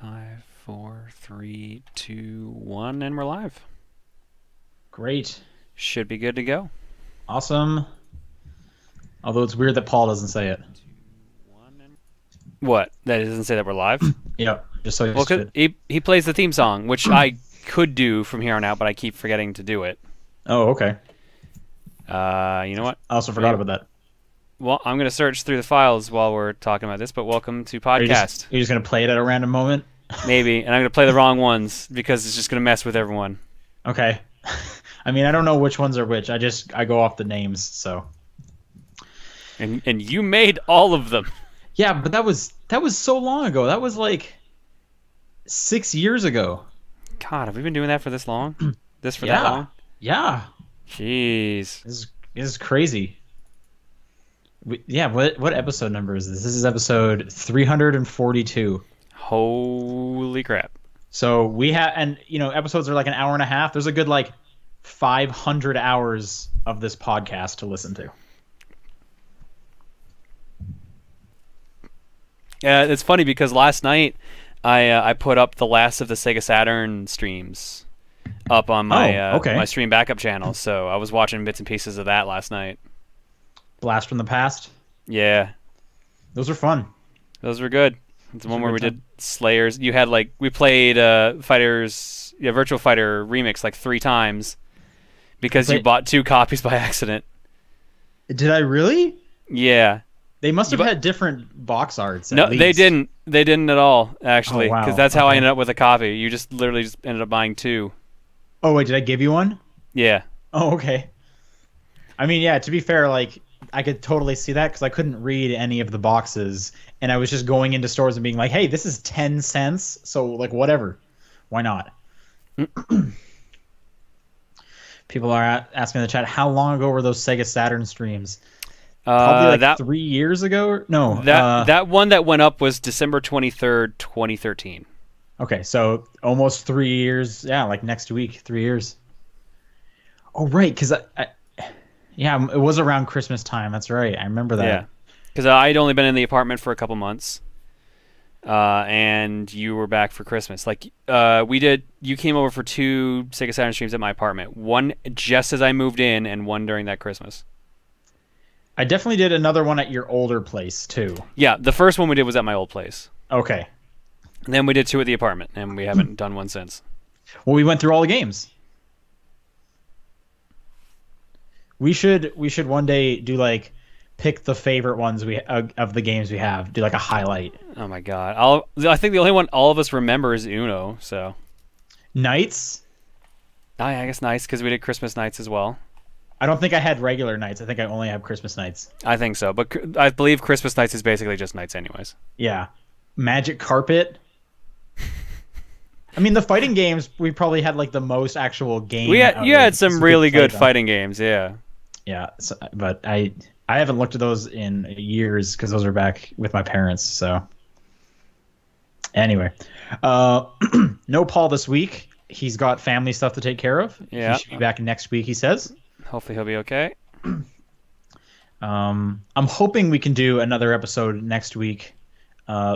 5, 4, 3, 2, 1, and we're live. Great. Should be good to go. Awesome. Although it's weird that Paul doesn't say it. What? That doesn't say that we're live? Yep. Just so Well, cause he plays the theme song, which I could do from here on out, but I keep forgetting to do it. Oh, okay. You know what? I also forgot about that. Well, I'm going to search through the files while we're talking about this, but welcome to podcast. You're just going to play it at a random moment? Maybe, and I'm going to play the wrong ones because it's just going to mess with everyone. Okay. I mean, I don't know which ones are which. I go off the names, so. And you made all of them. Yeah, but that was so long ago. That was like 6 years ago. God, have we been doing that for this long? That long? Yeah. Jeez. This is crazy. What episode number is this? This is episode 342. Holy crap. So we have, and episodes are like an hour and a half. There's a good like 500 hours of this podcast to listen to. Yeah, it's funny because last night I put up the last of the Sega Saturn streams up on my my stream backup channel. So I was watching bits and pieces of that last night. Blast from the Past. Yeah, those were fun. Those were good. It's the one where we did Slayers. You had we played Virtual Fighter Remix like 3 times because you bought 2 copies by accident. Did I really? Yeah. They must have had different box arts. No, they didn't. They didn't at all, actually, because that's how I ended up with a copy. You just literally ended up buying 2. Oh wait, did I give you one? Yeah. Oh, okay. I mean, yeah. To be fair, I could totally see that because I couldn't read any of the boxes, and I was just going into stores and being like, "Hey, this is 10 cents, so whatever, why not?" People are asking in the chat, how long ago were those Sega Saturn streams? Probably 3 years ago. No, that one that went up was December 23rd, 2013. Okay, so almost 3 years. Yeah, like next week, 3 years. Oh, right, because yeah, it was around Christmas time. That's right. I remember that. Yeah, because I'd only been in the apartment for a couple months, and you were back for Christmas. You came over for 2 Sega Saturn streams at my apartment. One just as I moved in, and one during that Christmas. I definitely did another one at your older place too. Yeah, the first one we did was at my old place. Okay. And then we did 2 at the apartment, and we haven't done one since. Well, we went through all the games. We should one day do pick the favorite ones of the games we have. Do a highlight. Oh my god! I think the only one all of us remember is Uno. So. Nights. Oh, yeah, I guess Nights because we did Christmas Nights as well. I don't think I had regular nights. I think I only have Christmas nights. I think so, but I believe Christmas Nights is basically just nights anyways. Yeah. Magic Carpet. I mean, the fighting games, we probably had the most actual game. You had some really good fighting games, yeah. Yeah, but I haven't looked at those in years because those are back with my parents, so. Anyway. No Paul this week. He's got family stuff to take care of. Yeah. He should be back next week, he says. Hopefully he'll be okay. I'm hoping we can do another episode next week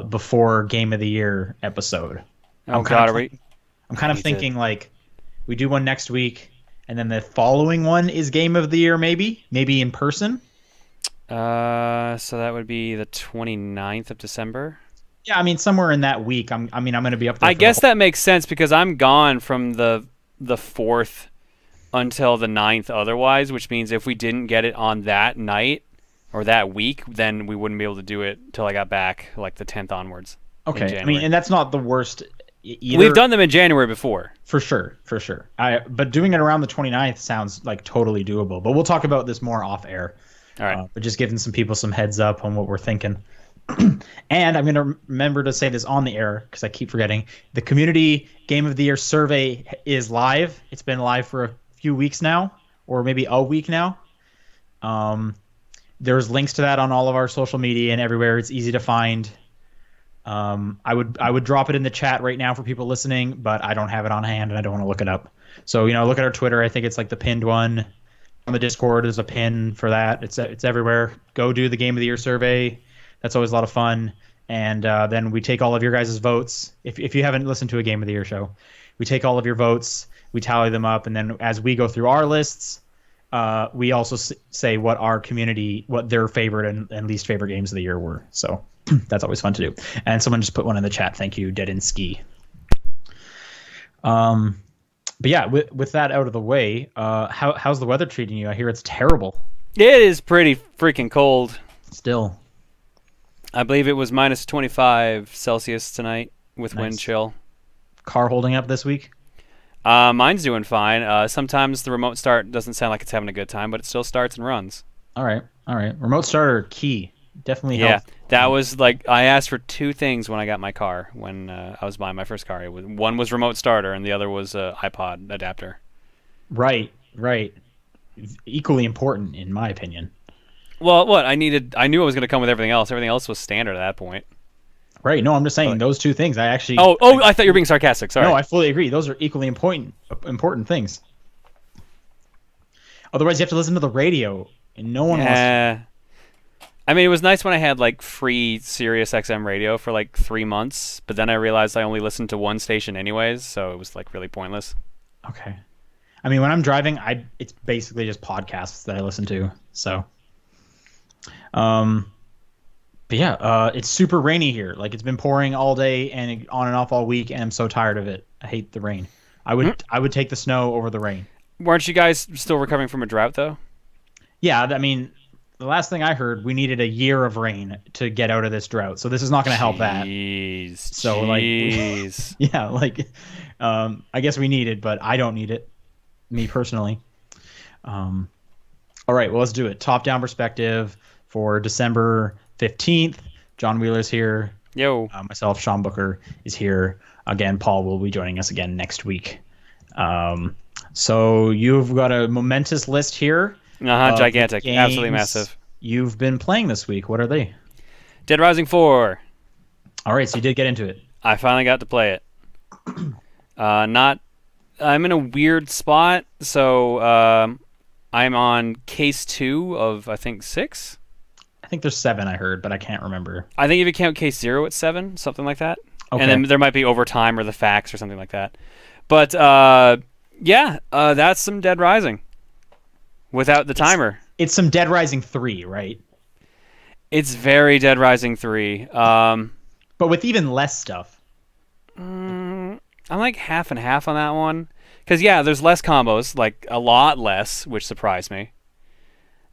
before Game of the Year episode. Oh, God, I'm kind of thinking we do one next week, and then the following one is Game of the Year, maybe in person. So that would be the 29th of December. Yeah, I mean somewhere in that week. I'm going to be up there. I guess that makes sense because I'm gone from the 4th until the 9th otherwise, which means if we didn't get it on that night or that week, then we wouldn't be able to do it till I got back the 10th onwards. Okay, I mean, and that's not the worst either. We've done them in January before. For sure. But doing it around the 29th sounds totally doable. But we'll talk about this more off air. All right. But just giving some people some heads up on what we're thinking. And I'm going to remember to say this on the air because I keep forgetting. The Community Game of the Year survey is live. It's been live for a few weeks now, or maybe a week now. There's links to that on all of our social media and everywhere. It's easy to find. I would drop it in the chat right now for people listening, but I don't have it on hand and I don't want to look it up. So look at our Twitter. I think it's the pinned one. On the Discord, there's a pin for that. It's everywhere. Go do the Game of the Year survey. That's always a lot of fun. and then we take all of your guys' votes. If you haven't listened to a Game of the Year show, we take all of your votes, we tally them up, and then as we go through our lists, we also say what their favorite and least favorite games of the year were. So that's always fun to do. And someone just put one in the chat. Thank you, Dead and Ski. But yeah, with that out of the way, how's the weather treating you? I hear it's terrible. It is pretty freaking cold. Still. I believe it was minus 25 Celsius tonight with Nice. wind chill. Car holding up this week? Mine's doing fine. Sometimes the remote start doesn't sound like it's having a good time, but it still starts and runs. All right. Remote starter key. Definitely Yeah, helps. that was like I asked for two things when I got my car. When I was buying my first car, one was remote starter, and the other was iPod adapter. Right. Equally important, in my opinion. Well, what I knew it was going to come with everything else. Everything else was standard at that point. Right. No, I'm just saying those two things. I actually. I thought you were being sarcastic. Sorry. No, I fully agree. Those are equally important things. Otherwise, you have to listen to the radio, and no one wants. I mean, it was nice when I had like free Sirius XM radio for like 3 months, but then I realized I only listened to one station anyways, so it was like really pointless. Okay. I mean, when I'm driving, it's basically just podcasts that I listen to. So, but yeah, it's super rainy here. Like it's been pouring all day and on and off all week, and I'm so tired of it. I hate the rain. I would take the snow over the rain. Weren't you guys still recovering from a drought though? Yeah, I mean, the last thing I heard, we needed a year of rain to get out of this drought. So this is not going to help that. So Jeez. yeah, like, I guess we need it, but I don't need it, me personally. All right, well, let's do it. Top-down perspective for December 15th. John Wheeler's here. Yo. Myself, Sean Booker, is here. Again, Paul will be joining us again next week. So you've got a momentous list here. Gigantic. Absolutely massive. You've been playing this week. What are they? Dead Rising 4. All right, so you did get into it. I finally got to play it. I'm in a weird spot, so I'm on case 2 of, I think, 6? I think there's 7 I heard, but I can't remember. I think if you count case 0, it's 7, something like that. Okay. And then there might be overtime or the facts or something like that. But, that's some Dead Rising. Without the timer. It's some Dead Rising 3, right? It's very Dead Rising 3. But with even less stuff. I'm like half and half on that one. Because, yeah, there's less combos. Like, a lot less, which surprised me.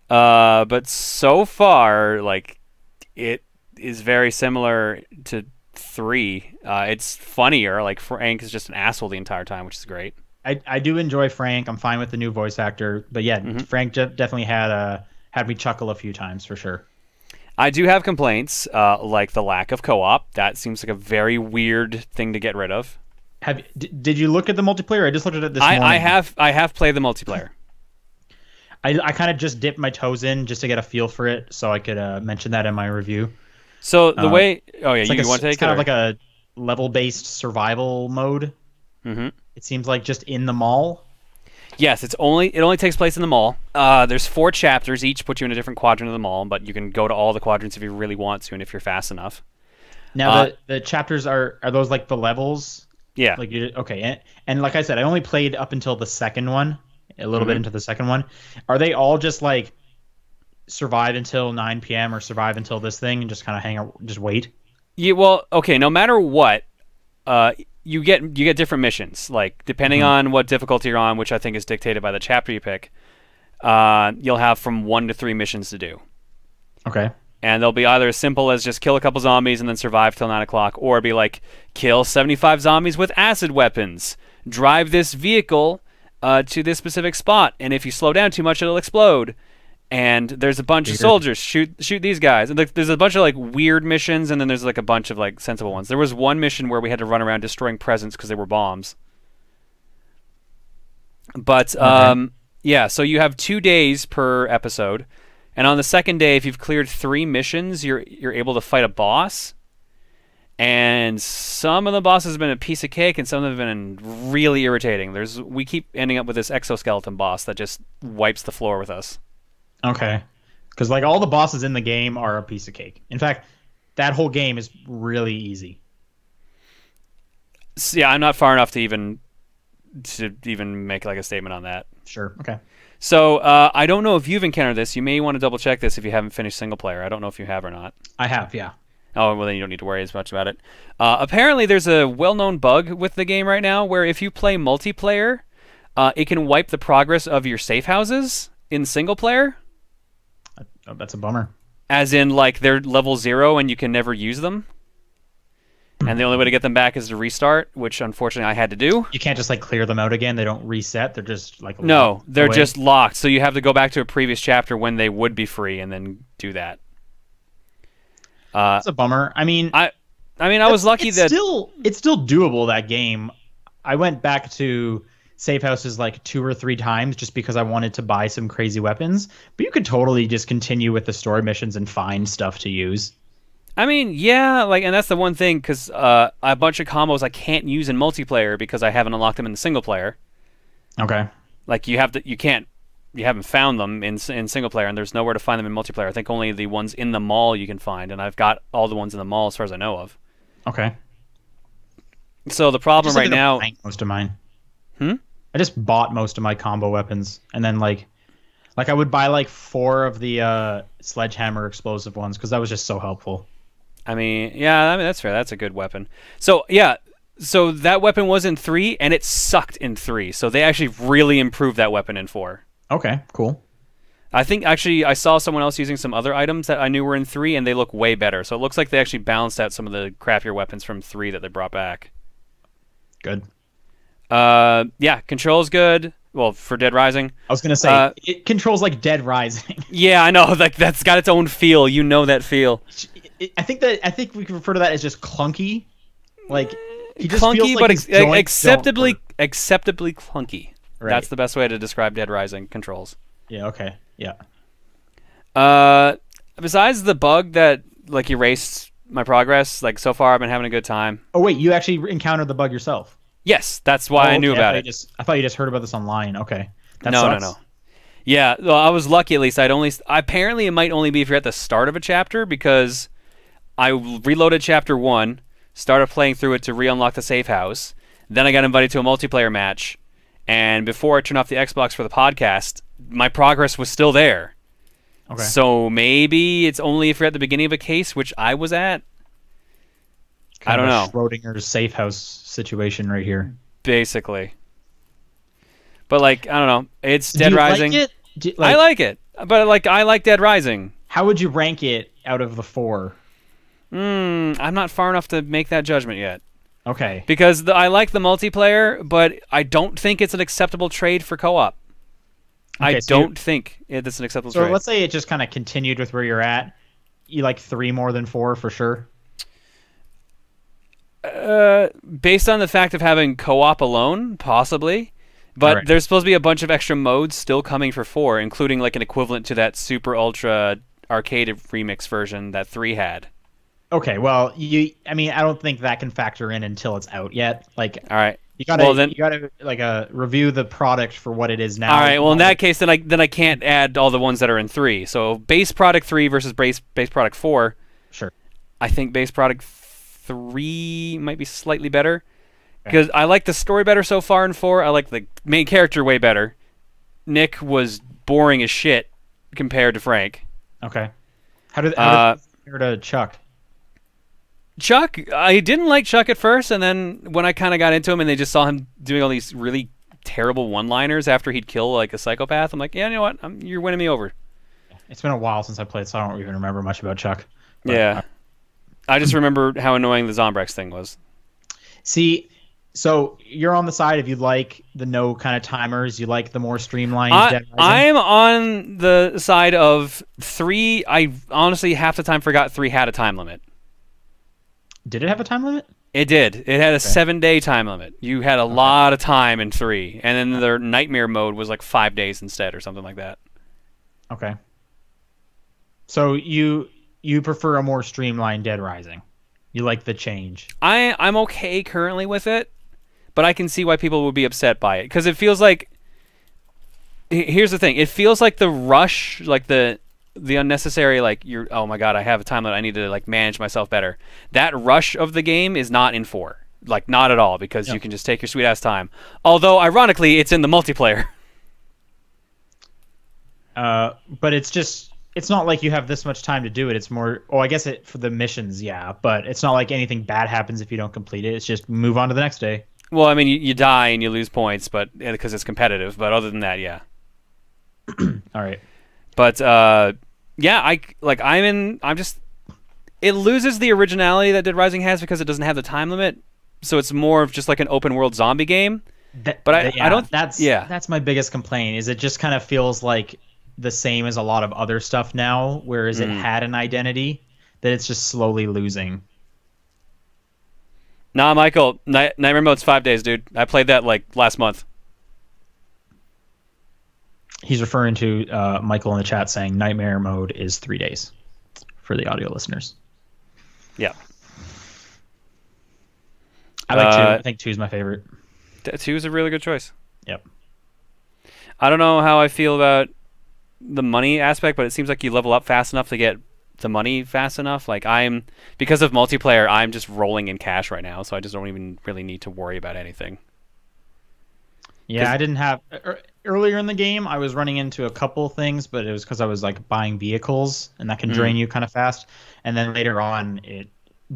But so far, like, it is very similar to 3. It's funnier. Like, Frank is just an asshole the entire time, which is great. I do enjoy Frank. I'm fine with the new voice actor. But yeah, Frank definitely had me chuckle a few times for sure. I do have complaints, like the lack of co-op. That seems like a very weird thing to get rid of. Did you look at the multiplayer? I just looked at it this morning. I have played the multiplayer. I kind of just dipped my toes in just to get a feel for it, so I could mention that in my review. So the way, you want to take it? It's kind of like a level-based survival mode. Mm-hmm. It seems like just in the mall. Yes, it only takes place in the mall. There's 4 chapters, each put you in a different quadrant of the mall, but you can go to all the quadrants if you really want to, and if you're fast enough. Now the chapters are those like the levels? Yeah. Like okay, and like I said, I only played up until the second one, a little bit into the second one. Are they all just like survive until 9 p.m. or survive until this thing and just kind of hang out, just wait? Yeah. Well, okay. No matter what, you get different missions. Like depending on what difficulty you're on, which I think is dictated by the chapter you pick, you'll have from 1 to 3 missions to do. Okay. And they'll be either as simple as just kill a couple zombies and then survive till 9 o'clock, or be like kill 75 zombies with acid weapons, drive this vehicle to this specific spot, and if you slow down too much, it'll explode. And there's a bunch of soldiers. Shoot these guys. And there's a bunch of like weird missions, and then there's like a bunch of like sensible ones. There was one mission where we had to run around destroying presents because they were bombs. But yeah, so you have 2 days per episode, and on the second day, if you've cleared 3 missions, you're able to fight a boss. And some of the bosses have been a piece of cake, and some of them have been really irritating. We keep ending up with this exoskeleton boss that just wipes the floor with us. Okay. Because like all the bosses in the game are a piece of cake. In fact, that whole game is really easy. So, yeah, I'm not far enough to even make like a statement on that. Sure. Okay. So I don't know if you've encountered this. You may want to double check this if you haven't finished single player. I don't know if you have or not. I have, yeah. Oh, well, then you don't need to worry as much about it. Apparently, there's a well-known bug with the game right now where if you play multiplayer, it can wipe the progress of your safe houses in single player. Oh, that's a bummer. As in, like, they're level 0 and you can never use them. And the only way to get them back is to restart, which unfortunately I had to do. You can't just like clear them out again. They don't reset. They're just like no, they're away. Just locked. So you have to go back to a previous chapter when they would be free and then do that. That's a bummer. I mean, I was lucky that it's still doable, that game. I went back to safe houses like 2 or 3 times just because I wanted to buy some crazy weapons. But you could totally just continue with the story missions and find stuff to use. I mean, yeah, like, and that's the one thing, because a bunch of combos I can't use in multiplayer because I haven't unlocked them in the single player. Okay. Like, you haven't found them in single player, and there's nowhere to find them in multiplayer. I think only the ones in the mall you can find, and I've got all the ones in the mall as far as I know of. Okay. So the problem right now, most of mine. I just bought most of my combo weapons, and then like I would buy like 4 of the sledgehammer explosive ones because that was just so helpful. I mean, yeah, that's fair. That's a good weapon. So, yeah, so that weapon was in 3, and it sucked in 3. So they actually really improved that weapon in 4. Okay, cool. I think, actually, I saw someone else using some other items that I knew were in 3, and they look way better. So it looks like they actually balanced out some of the crappier weapons from 3 that they brought back. Good. Yeah, control's good. Well, for Dead Rising. I was going to say, it controls like Dead Rising. Yeah, I know. Like, that's got its own feel. You know that feel. I think we can refer to that as just clunky. Like he just clunky, feels like but acceptably clunky. Right. That's the best way to describe Dead Rising controls. Yeah. Okay. Yeah. Besides the bug that like erased my progress, like so far I've been having a good time. Oh wait, you actually encountered the bug yourself? Yes, that's why I knew about it. I thought you just heard about this online. Okay. No. Yeah, well, I was lucky at least. Apparently it might only be if you're at the start of a chapter because I reloaded chapter 1, started playing through it to re-unlock the safe house. Then I got invited to a multiplayer match, and before I turned off the Xbox for the podcast, my progress was still there. Okay. So maybe it's only if you're at the beginning of a case, which I was at. I don't know. Schrodinger's safe house situation right here. Basically. But like, I don't know. It's Dead Rising. Like it? I like it, but like I like Dead Rising. How would you rank it out of the 4? I'm not far enough to make that judgment yet. Okay. Because I like the multiplayer, but I don't think it's an acceptable trade for co-op. Okay, I don't think it's an acceptable trade. So let's say it just kind of continued with where you're at. You like 3 more than 4 for sure? Based on the fact of having co-op alone, possibly. But right. There's supposed to be a bunch of extra modes still coming for 4, including like an equivalent to that Super Ultra arcade remix version that 3 had. Okay, well, I don't think that can factor in until it's out yet. Like, all right, you gotta like review the product for what it is now. All right, well, in that case, then I can't add all the ones that are in 3. So base product 3 versus base product 4. Sure. I think base product 3 might be slightly better because I like the story better so far in 4. I like the main character way better. Nick was boring as shit compared to Frank. Okay. How did you compare to Chuck? Chuck, I didn't like Chuck at first, and then when I kind of got into him and they just saw him doing all these really terrible one-liners after he'd kill like a psychopath, I'm like, yeah, you know what? You're winning me over. It's been a while since I played, so I don't even remember much about Chuck. But, yeah. I just remember how annoying the Zombrex thing was. See, so you're on the side if you like the no kind of timers, you like the more streamlined Dead Rising? I'm on the side of 3. I honestly half the time forgot 3 had a time limit. Did it have a time limit? It did. It had a 7-day time limit. You had a lot of time in 3, and then their nightmare mode was like 5 days instead or something like that. Okay. So you prefer a more streamlined Dead Rising. You like the change. I'm okay currently with it, but I can see why people would be upset by it because it feels like. Here's the thing. It feels like the rush, like the the unnecessary like you're oh my god I have a time limit I need to like manage myself better. That rush of the game is not in 4. Like not at all because you can just take your sweet ass time. Although ironically it's in the multiplayer. But it's not like you have this much time to do it. It's more, I guess it for the missions, yeah, but it's not like anything bad happens if you don't complete it. It's just move on to the next day. Well, I mean, you die and you lose points, but because it's competitive. But other than that, yeah. All right. But yeah, I'm just. It loses the originality that Dead Rising has because it doesn't have the time limit. So it's more of just like an open world zombie game. I don't. That's my biggest complaint. Is it just kind of feels like the same as a lot of other stuff now, whereas it had an identity that it's just slowly losing. Nah, Michael, Nightmare Mode's 5 days, dude. I played that like last month. He's referring to Michael in the chat saying Nightmare Mode is 3 days for the audio listeners. Yeah. I like 2. I think 2 is my favorite. 2 is a really good choice. Yep. I don't know how I feel about the money aspect, but it seems like you level up fast enough to get the money fast enough. Like because of multiplayer, I'm just rolling in cash right now, so I just don't even really need to worry about anything. Yeah, I didn't have earlier in the game. I was running into a couple things, but it was because I was like buying vehicles, and that can drain you kind of fast. And then later on, it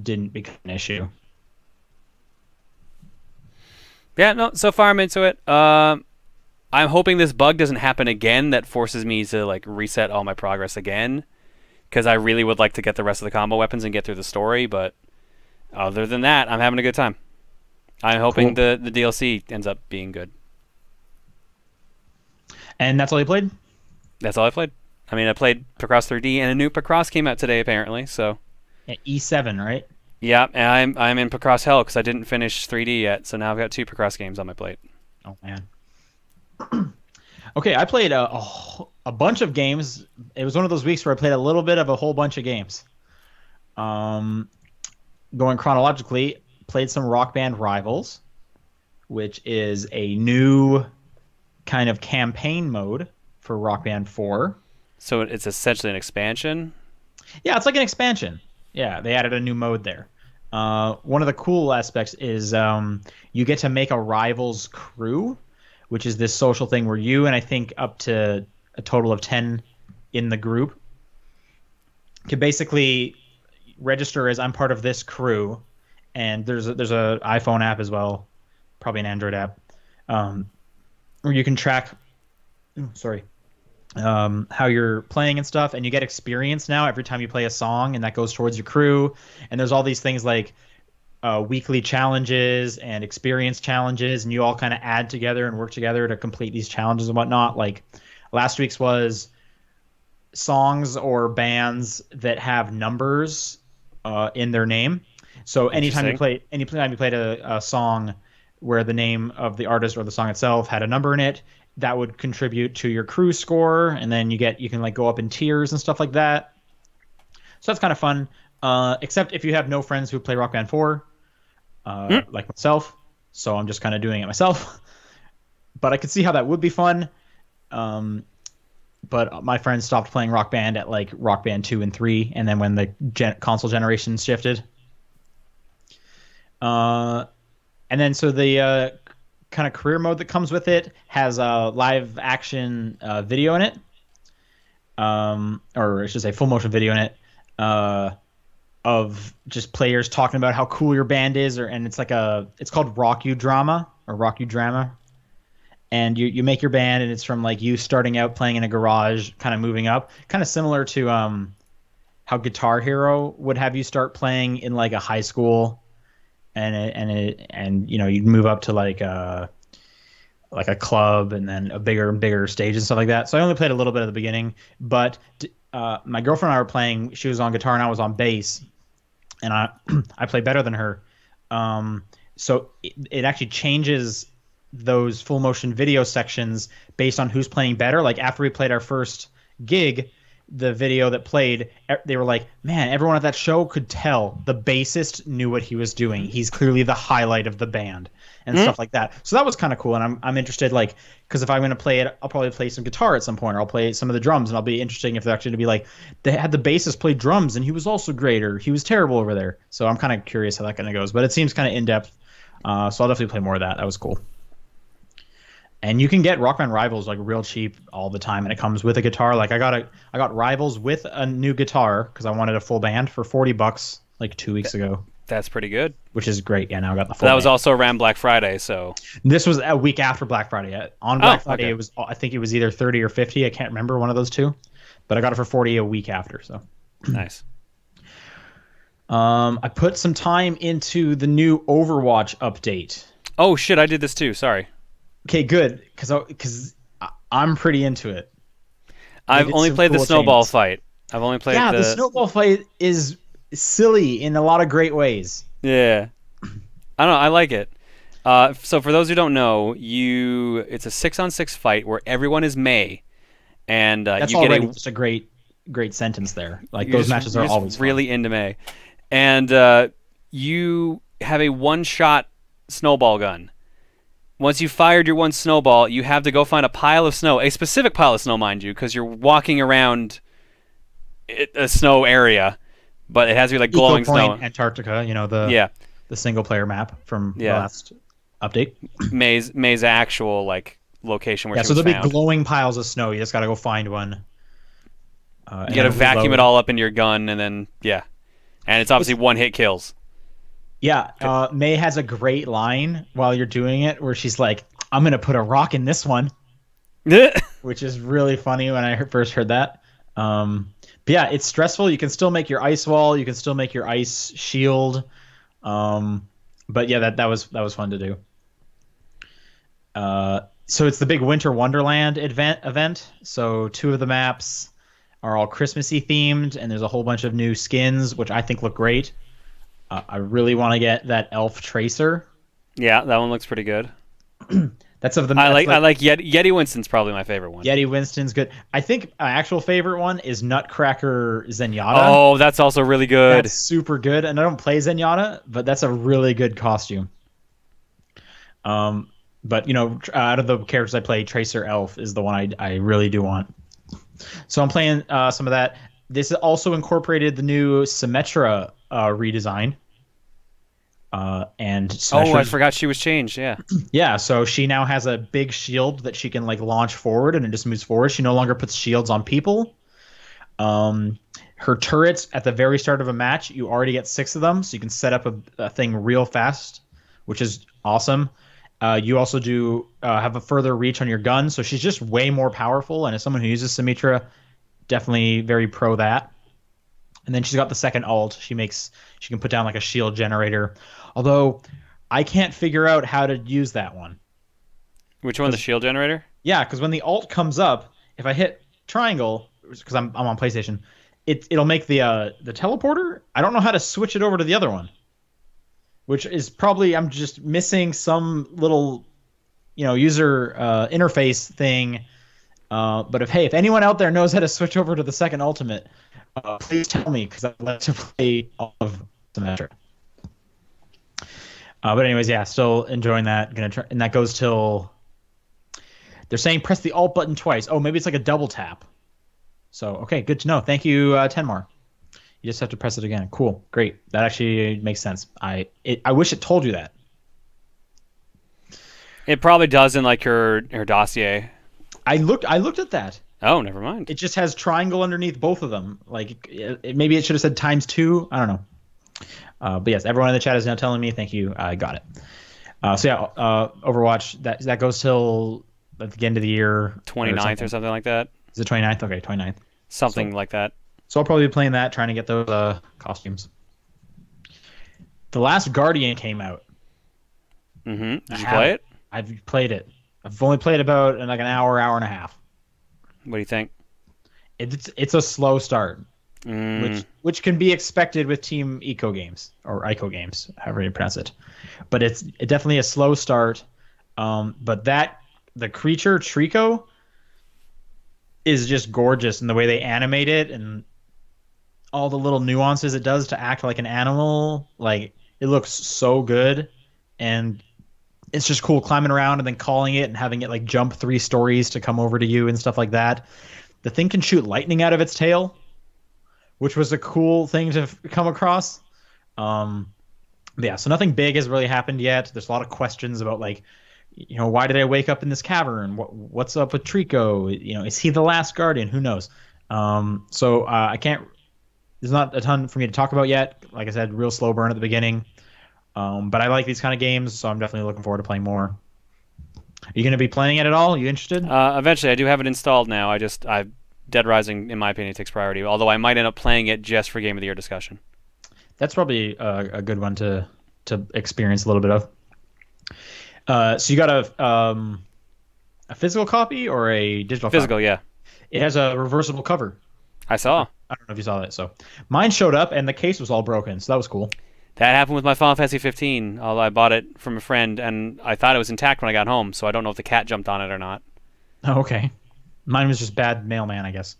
didn't become an issue. Yeah, no. So far, I'm into it. I'm hoping this bug doesn't happen again that forces me to like reset all my progress again, because I really would like to get the rest of the combo weapons and get through the story. But other than that, I'm having a good time. I'm hoping the DLC ends up being good. And that's all you played? That's all I played. I mean, I played Picross 3D, and a new Picross came out today apparently. So yeah, E7, right? Yeah, and I'm in Picross Hell because I didn't finish 3D yet. So now I've got 2 Picross games on my plate. Oh man. Okay, I played a bunch of games. It was one of those weeks where I played a little bit of a whole bunch of games. Going chronologically, played some Rock Band Rivals, which is a new kind of campaign mode for Rock Band 4. So it's essentially an expansion? Yeah, it's like an expansion. Yeah, they added a new mode there. One of the cool aspects is you get to make a Rivals crew, which is this social thing where you and I think up to a total of 10 in the group can basically register as I'm part of this crew, and there's a iPhone app as well, probably an Android app, where you can track how you're playing and stuff, and you get experience now every time you play a song, and that goes towards your crew. And there's all these things like weekly challenges and experience challenges, and you all kind of add together and work together to complete these challenges and whatnot. Like last week's was songs or bands that have numbers in their name. So anytime you played a song where the name of the artist or the song itself had a number in it, that would contribute to your crew score, and then you can like go up in tiers and stuff like that. So that's kind of fun. Except if you have no friends who play Rock Band 4, like myself, so I'm just kind of doing it myself. But I could see how that would be fun. But my friends stopped playing Rock Band at like Rock Band 2 and 3, and then when the console generations shifted. And then so the kind of career mode that comes with it has a live action video in it, or I should say full motion video in it, of just players talking about how cool your band is, and it's called Rock You Drama or Rock You Drama, and you make your band, and it's from like you starting out playing in a garage, kind of moving up, kind of similar to how Guitar Hero would have you start playing in like a high school, and you'd move up to like a club, and then a bigger and bigger stage and stuff like that. So I only played a little bit at the beginning, but my girlfriend and I were playing. She was on guitar and I was on bass, and I play better than her. So it actually changes those full motion video sections based on who's playing better. Like after we played our first gig, the video that played, they were like, man, everyone at that show could tell the bassist knew what he was doing. He's clearly the highlight of the band and stuff like that. So that was kind of cool. And I'm interested, like, because if I'm going to play it, I'll probably play some guitar at some point, or I'll play some of the drums, and I'll be interested if they're actually going to be like, they had the bassist play drums and he was also great, or he was terrible over there. So I'm kind of curious how that kind of goes, but it seems kind of in-depth. So I'll definitely play more of that. That was cool. And you can get Rock Band Rivals like real cheap all the time, and it comes with a guitar. Like I got Rivals with a new guitar because I wanted a full band for $40 like 2 weeks ago. That's pretty good. Which is great. Yeah, now I got the full. That was also around Black Friday, so this was a week after Black Friday. On Black Friday, It was, I think it was either 30 or 50. I can't remember, one of those two, but I got it for 40 a week after. So nice. I put some time into the new Overwatch update. Oh shit, I did this too. Sorry. Okay, good, because I'm pretty into it. I've only played the snowball fight. I've only played the snowball fight is silly in a lot of great ways. Yeah. I don't know. I like it. So for those who don't know, it's a 6-on-6 fight where everyone is Mei, and that's you already get just a great sentence there. Like those matches are always really fun. into Mei, and you have a one-shot snowball gun. Once you fired your one snowball, you have to go find a pile of snow, a specific pile of snow, mind you, because you're walking around a snow area, but it has to be like glowing snow. Antarctica, the single player map from the last update. Mei's actual like location where she was so there'll found. be glowing piles of snow. You just got to go find one. You got to vacuum it all up into your gun, and then and it's obviously one-hit kills. Yeah, Mei has a great line while you're doing it where she's like, I'm going to put a rock in this one, which is really funny when I first heard that. But yeah, it's stressful. You can still make your ice wall. You can still make your ice shield. But yeah, that was fun to do. So it's the big Winter Wonderland event. So 2 of the maps are all Christmassy themed, and there's a whole bunch of new skins, which I think look great. I really want to get that elf tracer. Yeah, that one looks pretty good. That's of the. I like Yeti Winston's probably my favorite one. Yeti Winston's good. I think my actual favorite one is Nutcracker Zenyatta. Oh, that's also really good. That's super good, and I don't play Zenyatta, but that's a really good costume. But out of the characters I play, Tracer Elf is the one I really do want. So I'm playing some of that. This also incorporated the new Symmetra redesign. And I forgot she was changed. Yeah, so she now has a big shield that she can like launch forward, and it just moves forward. She no longer puts shields on people. Her turrets at the very start of a match, you already get 6 of them, so you can set up a thing real fast, which is awesome. You also do have a further reach on your gun, so she's just way more powerful. And as someone who uses Symmetra, definitely very pro that. And then she's got the second ult. She can put down like a shield generator. Although I can't figure out how to use that one. Which one, the shield generator? Yeah, because when the ult comes up, if I hit triangle, because I'm on PlayStation, it'll make the teleporter. I don't know how to switch it over to the other one. Which is probably I'm just missing some little, user interface thing. But if anyone out there knows how to switch over to the second ultimate, please tell me, because I'd like to play all of Symmetra. But anyways, yeah, still enjoying that. Gonna try, and that goes till they're saying press the alt button twice. Oh, maybe it's like a double tap. So okay, good to know. Thank you, Tenmar. You just have to press it again. Cool, great. That actually makes sense. I wish it told you that. It probably does in like her dossier. I looked at that. Oh, never mind. It just has triangle underneath both of them. Like maybe it should have said ×2. I don't know. But yes, everyone in the chat is now telling me. Thank you. I got it. So yeah, Overwatch that goes till at the end of the year, 29th or something like that. Is it 29th? Okay, 29th. Something like that. So I'll probably be playing that, trying to get those costumes. The Last Guardian came out. Mm-hmm. Did you play it? I've played it. I've only played about like an hour and a half. What do you think? It's a slow start, which can be expected with Team Eco games or Ico games, however you pronounce it. But it's definitely a slow start. But the creature Trico is just gorgeous, and the way they animate it and all the little nuances it does to act like an animal, like it looks so good. And it's just cool climbing around and then calling it and having it like jump 3 stories to come over to you and stuff like that. The thing can shoot lightning out of its tail, which was a cool thing to come across. Yeah, so nothing big has really happened yet. There's a lot of questions about like, why did I wake up in this cavern? What's up with Trico? Is he the last guardian? Who knows? So I can't. There's not a ton for me to talk about yet. Like I said, real slow burn at the beginning. But I like these kind of games, so I'm definitely looking forward to playing more. Are you going to be playing it at all? Are you interested? Eventually, I do have it installed now. Dead Rising, in my opinion, takes priority. Although I might end up playing it just for Game of the Year discussion. That's probably a good one to experience a little bit of. So you got a physical copy or a digital Physical, copy? Yeah. It has a reversible cover. I saw. I don't know if you saw that. So mine showed up and the case was all broken, so that was cool. That happened with my Final Fantasy 15. Although I bought it from a friend and I thought it was intact when I got home, so I don't know if the cat jumped on it or not. Oh, okay. Mine was just bad mailman, I guess.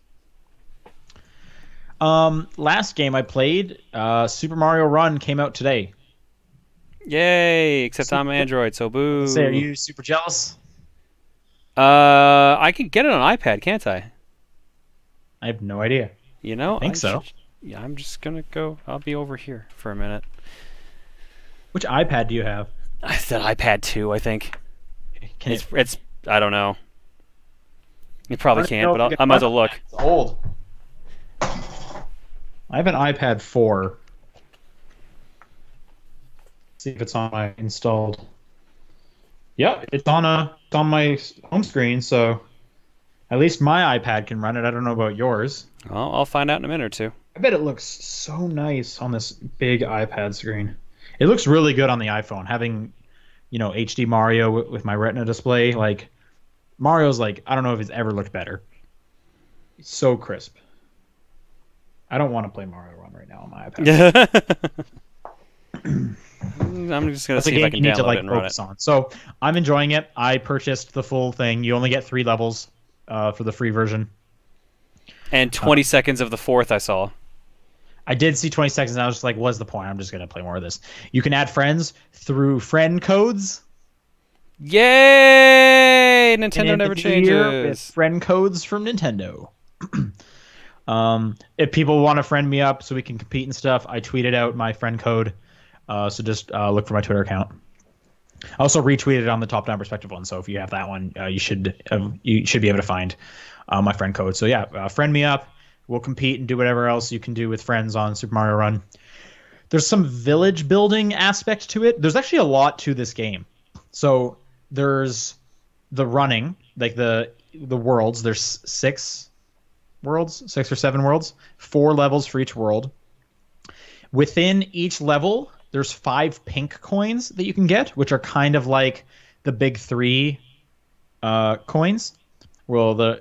Last game I played, Super Mario Run came out today. Yay! Except I'm Android, so boo. Say, are you super jealous? I can get it on iPad, can't I? I have no idea. I think so. Yeah, I'm just gonna go. I'll be over here for a minute. Which iPad do you have? I said iPad 2, I think. It's I don't know. You probably can't, but I might as well look. It's old. I have an iPad 4. See if it's on my installed. Yeah, it's on my home screen, so at least my iPad can run it. I don't know about yours. Well, I'll find out in a minute or two. I bet it looks so nice on this big iPad screen. It looks really good on the iPhone. Having, HD Mario with my Retina display, like Mario's like, I don't know if it's ever looked better. It's so crisp. I don't want to play Mario Run right now on my iPad. I'm just gonna see if I can download it and run it. So I'm enjoying it. I purchased the full thing. You only get 3 levels for the free version. And 20 seconds of the 4th I saw. I did see 20 seconds, and I was just like, what's the point? I'm just going to play more of this. You can add friends through friend codes. Yay! Nintendo never changes. With friend codes from Nintendo. If people want to friend me up so we can compete and stuff, I tweeted out my friend code. So just look for my Twitter account. I also retweeted on the top-down perspective one, so if you have that one, you should be able to find my friend code. So yeah, friend me up. We'll compete and do whatever else you can do with friends on Super Mario Run. There's some village building aspect to it. There's actually a lot to this game. So there's the running, like the worlds. There's 6 worlds, 6 or 7 worlds, 4 levels for each world. Within each level, there's 5 pink coins that you can get, which are kind of like the big 3 coins. Well,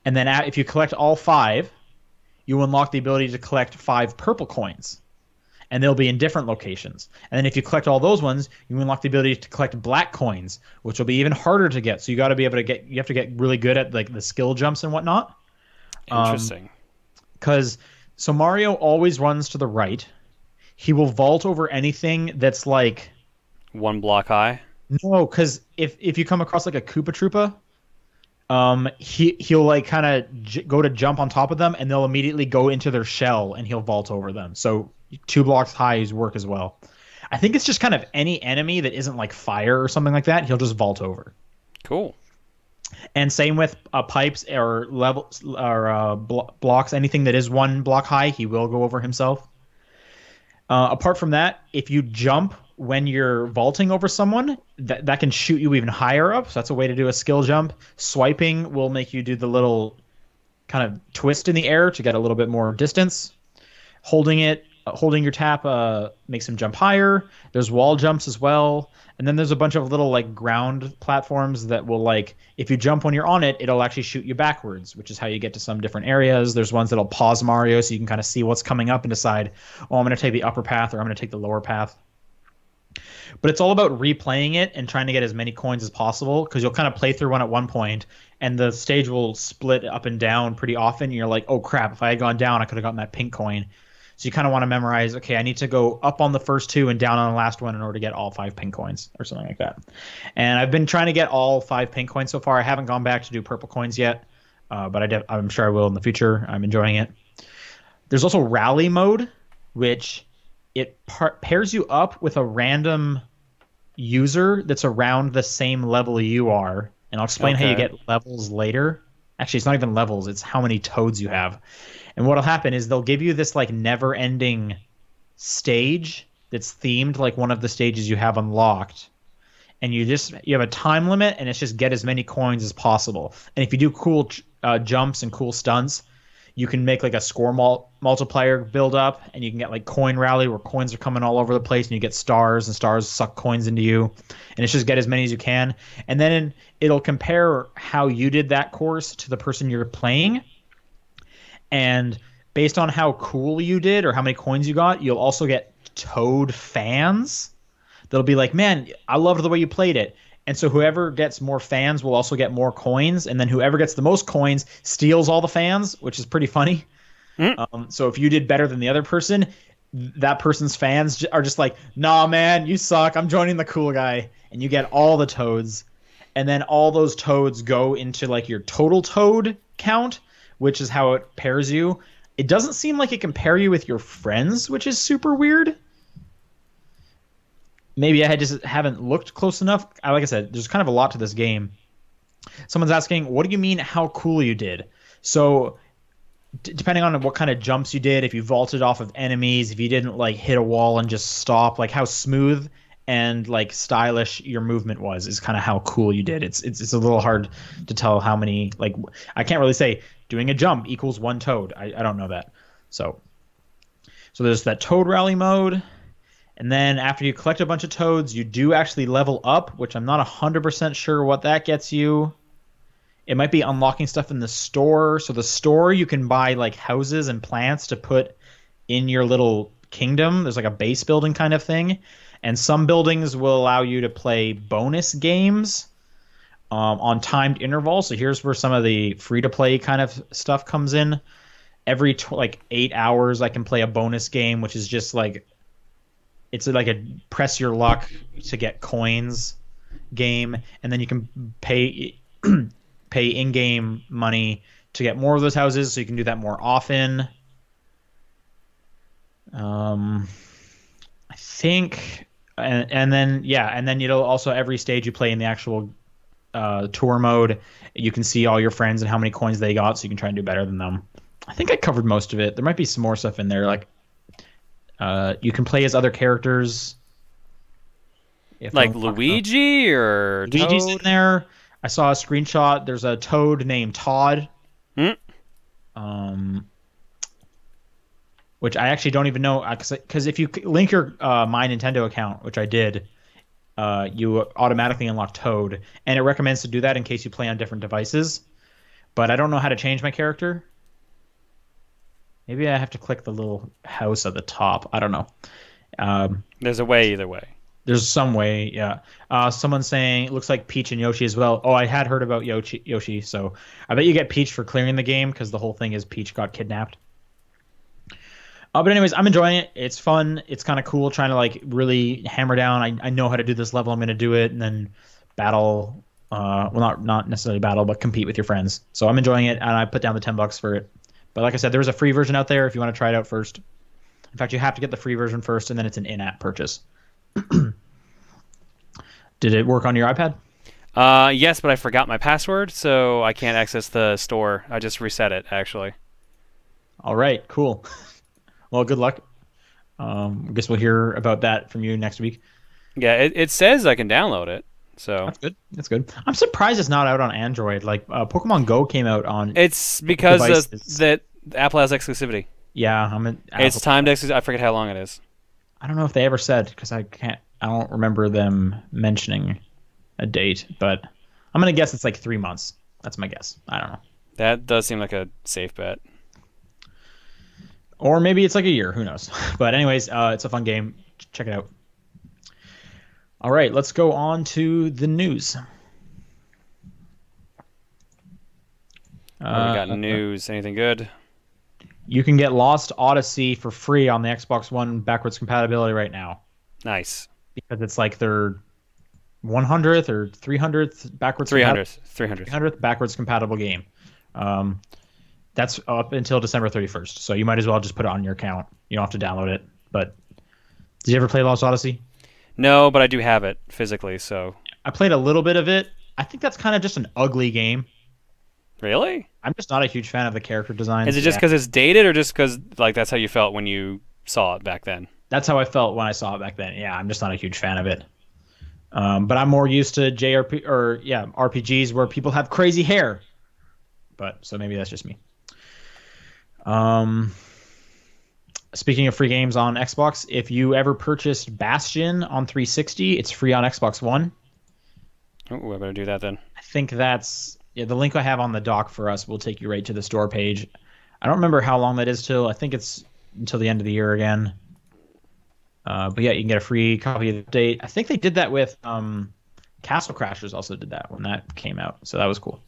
and then if you collect all 5, you unlock the ability to collect 5 purple coins, and they'll be in different locations. And then if you collect all those ones, you unlock the ability to collect black coins, which will be even harder to get. So you got to be able to get. You have to get really good at like the skill jumps and whatnot. Interesting. So Mario always runs to the right. He will vault over anything that's like 1 block high. No, because if you come across like a Koopa Troopa. He'll like kind of go to jump on top of them, and they'll immediately go into their shell, and he'll vault over them. So 2 blocks high work as well. I think it's just kind of any enemy that isn't like fire or something like that. He'll just vault over. Cool. And same with pipes or levels or blocks. Anything that is 1 block high, he will go over himself. Apart from that, if you jump when you're vaulting over someone, that can shoot you even higher up. So that's a way to do a skill jump. Swiping will make you do the little kind of twist in the air to get a little bit more distance. Holding your tap makes him jump higher. There's wall jumps as well. And then there's a bunch of little like ground platforms that will like, if you jump when you're on it, it'll actually shoot you backwards, which is how you get to some different areas. There's ones that'll pause Mario so you can kind of see what's coming up and decide, oh, I'm going to take the upper path or I'm going to take the lower path. But it's all about replaying it and trying to get as many coins as possible because you'll kind of play through one at one point and the stage will split up and down pretty often. And you're like, oh crap, if I had gone down, I could have gotten that pink coin. So you kind of want to memorize, okay, I need to go up on the first two and down on the last one in order to get all 5 pink coins or something like that. And I've been trying to get all 5 pink coins so far. I haven't gone back to do purple coins yet, but I'm sure I will in the future. I'm enjoying it. There's also rally mode, which it pairs you up with a random user that's around the same level you are. And I'll explain how you get levels later. Actually, it's not even levels. It's how many toads you have. And what'll happen is they'll give you this like never-ending stage that's themed like one of the stages you have unlocked. And you have a time limit, and it's just get as many coins as possible. And if you do cool jumps and cool stunts, you can make like a score multiplier build up, and you can get like coin rally where coins are coming all over the place, and you get stars, and stars suck coins into you. And it's just get as many as you can. And then it'll compare how you did that course to the person you're playing. And based on how cool you did or how many coins you got, you'll also get Toad fans. That'll be like, man, I loved the way you played it. And so whoever gets more fans will also get more coins. And then whoever gets the most coins steals all the fans, which is pretty funny. So if you did better than the other person, that person's fans are just like, nah, man, you suck. I'm joining the cool guy. And you get all the toads. And then all those toads go into like your total toad count, which is how it pairs you. It doesn't seem like it can pair you with your friends, which is super weird. Maybe I just haven't looked close enough. Like I said, there's kind of a lot to this game. Someone's asking, what do you mean how cool you did? So depending on what kind of jumps you did, if you vaulted off of enemies, if you didn't like hit a wall and just stop, like how smooth and like stylish your movement was is kind of how cool you did. It's a little hard to tell how many, like I can't really say doing a jump equals 1 toad. I don't know that. So there's that toad rally mode. And then after you collect a bunch of toads, you do actually level up, which I'm not 100% sure what that gets you. It might be unlocking stuff in the store. So the store, you can buy like houses and plants to put in your little kingdom. There's like a base building kind of thing. And some buildings will allow you to play bonus games on timed intervals. So here's where some of the free-to-play kind of stuff comes in. Every like 8 hours, I can play a bonus game, which is just like, it's like a press your luck to get coins game, and then you can pay in-game money to get more of those houses, so you can do that more often. I think, and then it'll also, every stage you play in the actual tour mode, you can see all your friends and how many coins they got, so you can try and do better than them. I think I covered most of it. There might be some more stuff in there, like you can play as other characters. Like Luigi or Luigi's Toad? in there. I saw a screenshot. There's a Toad named Todd. Which I actually don't even know, because if you link your My Nintendo account, which I did, you automatically unlock Toad, and it recommends to do that in case you play on different devices. But I don't know how to change my character. Maybe I have to click the little house at the top. I don't know. There's a way either way. There's some way, yeah. Someone's saying it looks like Peach and Yoshi as well. Oh, I had heard about Yoshi, so I bet you get Peach for clearing the game because the whole thing is Peach got kidnapped. But anyways, I'm enjoying it. It's fun. It's kind of cool trying to like really hammer down. I know how to do this level. I'm going to do it, and then battle. Well, not necessarily battle, but compete with your friends. So I'm enjoying it, and I put down the $10 for it. But like I said, there's a free version out there if you want to try it out first. In fact, you have to get the free version first, and then it's an in-app purchase. Did it work on your iPad? Yes, but I forgot my password, so I can't access the store. I just reset it, actually. All right, cool. Well, good luck. I guess we'll hear about that from you next week. Yeah, it says I can download it, so that's good. That's good. I'm surprised it's not out on Android. Like Pokemon Go came out on. It's because that Apple has exclusivity. Yeah, it's timed exclusivity. I forget how long it is. I don't know if they ever said, because I don't remember them mentioning a date, but I'm gonna guess it's like 3 months. That's my guess. I don't know. That does seem like a safe bet. Or maybe it's like a year. Who knows? But anyways, it's a fun game. Check it out. All right, let's go on to the news. What do we got news? Anything good? You can get Lost Odyssey for free on the Xbox One backwards compatibility right now. Nice. Because it's like their 100th or 300th backwards 300th backwards compatible game. That's up until December 31st. So you might as well just put it on your account. You don't have to download it. But did you ever play Lost Odyssey? No, but I do have it physically, so. I played a little bit of it. I think that's kind of just an ugly game. Really? I'm just not a huge fan of the character design. Is it just because it's dated, or just because like that's how you felt when you saw it back then? That's how I felt when I saw it back then. Yeah, I'm just not a huge fan of it. But I'm more used to RPGs where people have crazy hair. But so maybe that's just me. Speaking of free games on Xbox, if you ever purchased Bastion on 360, it's free on Xbox One. Oh, I better do that then. I think that's the link I have on the doc for us will take you right to the store page. I don't remember how long that is till. I think it's until the end of the year again. But yeah, you can get a free copy of the update. I think they did that with Castle Crashers also did that when that came out. So that was cool.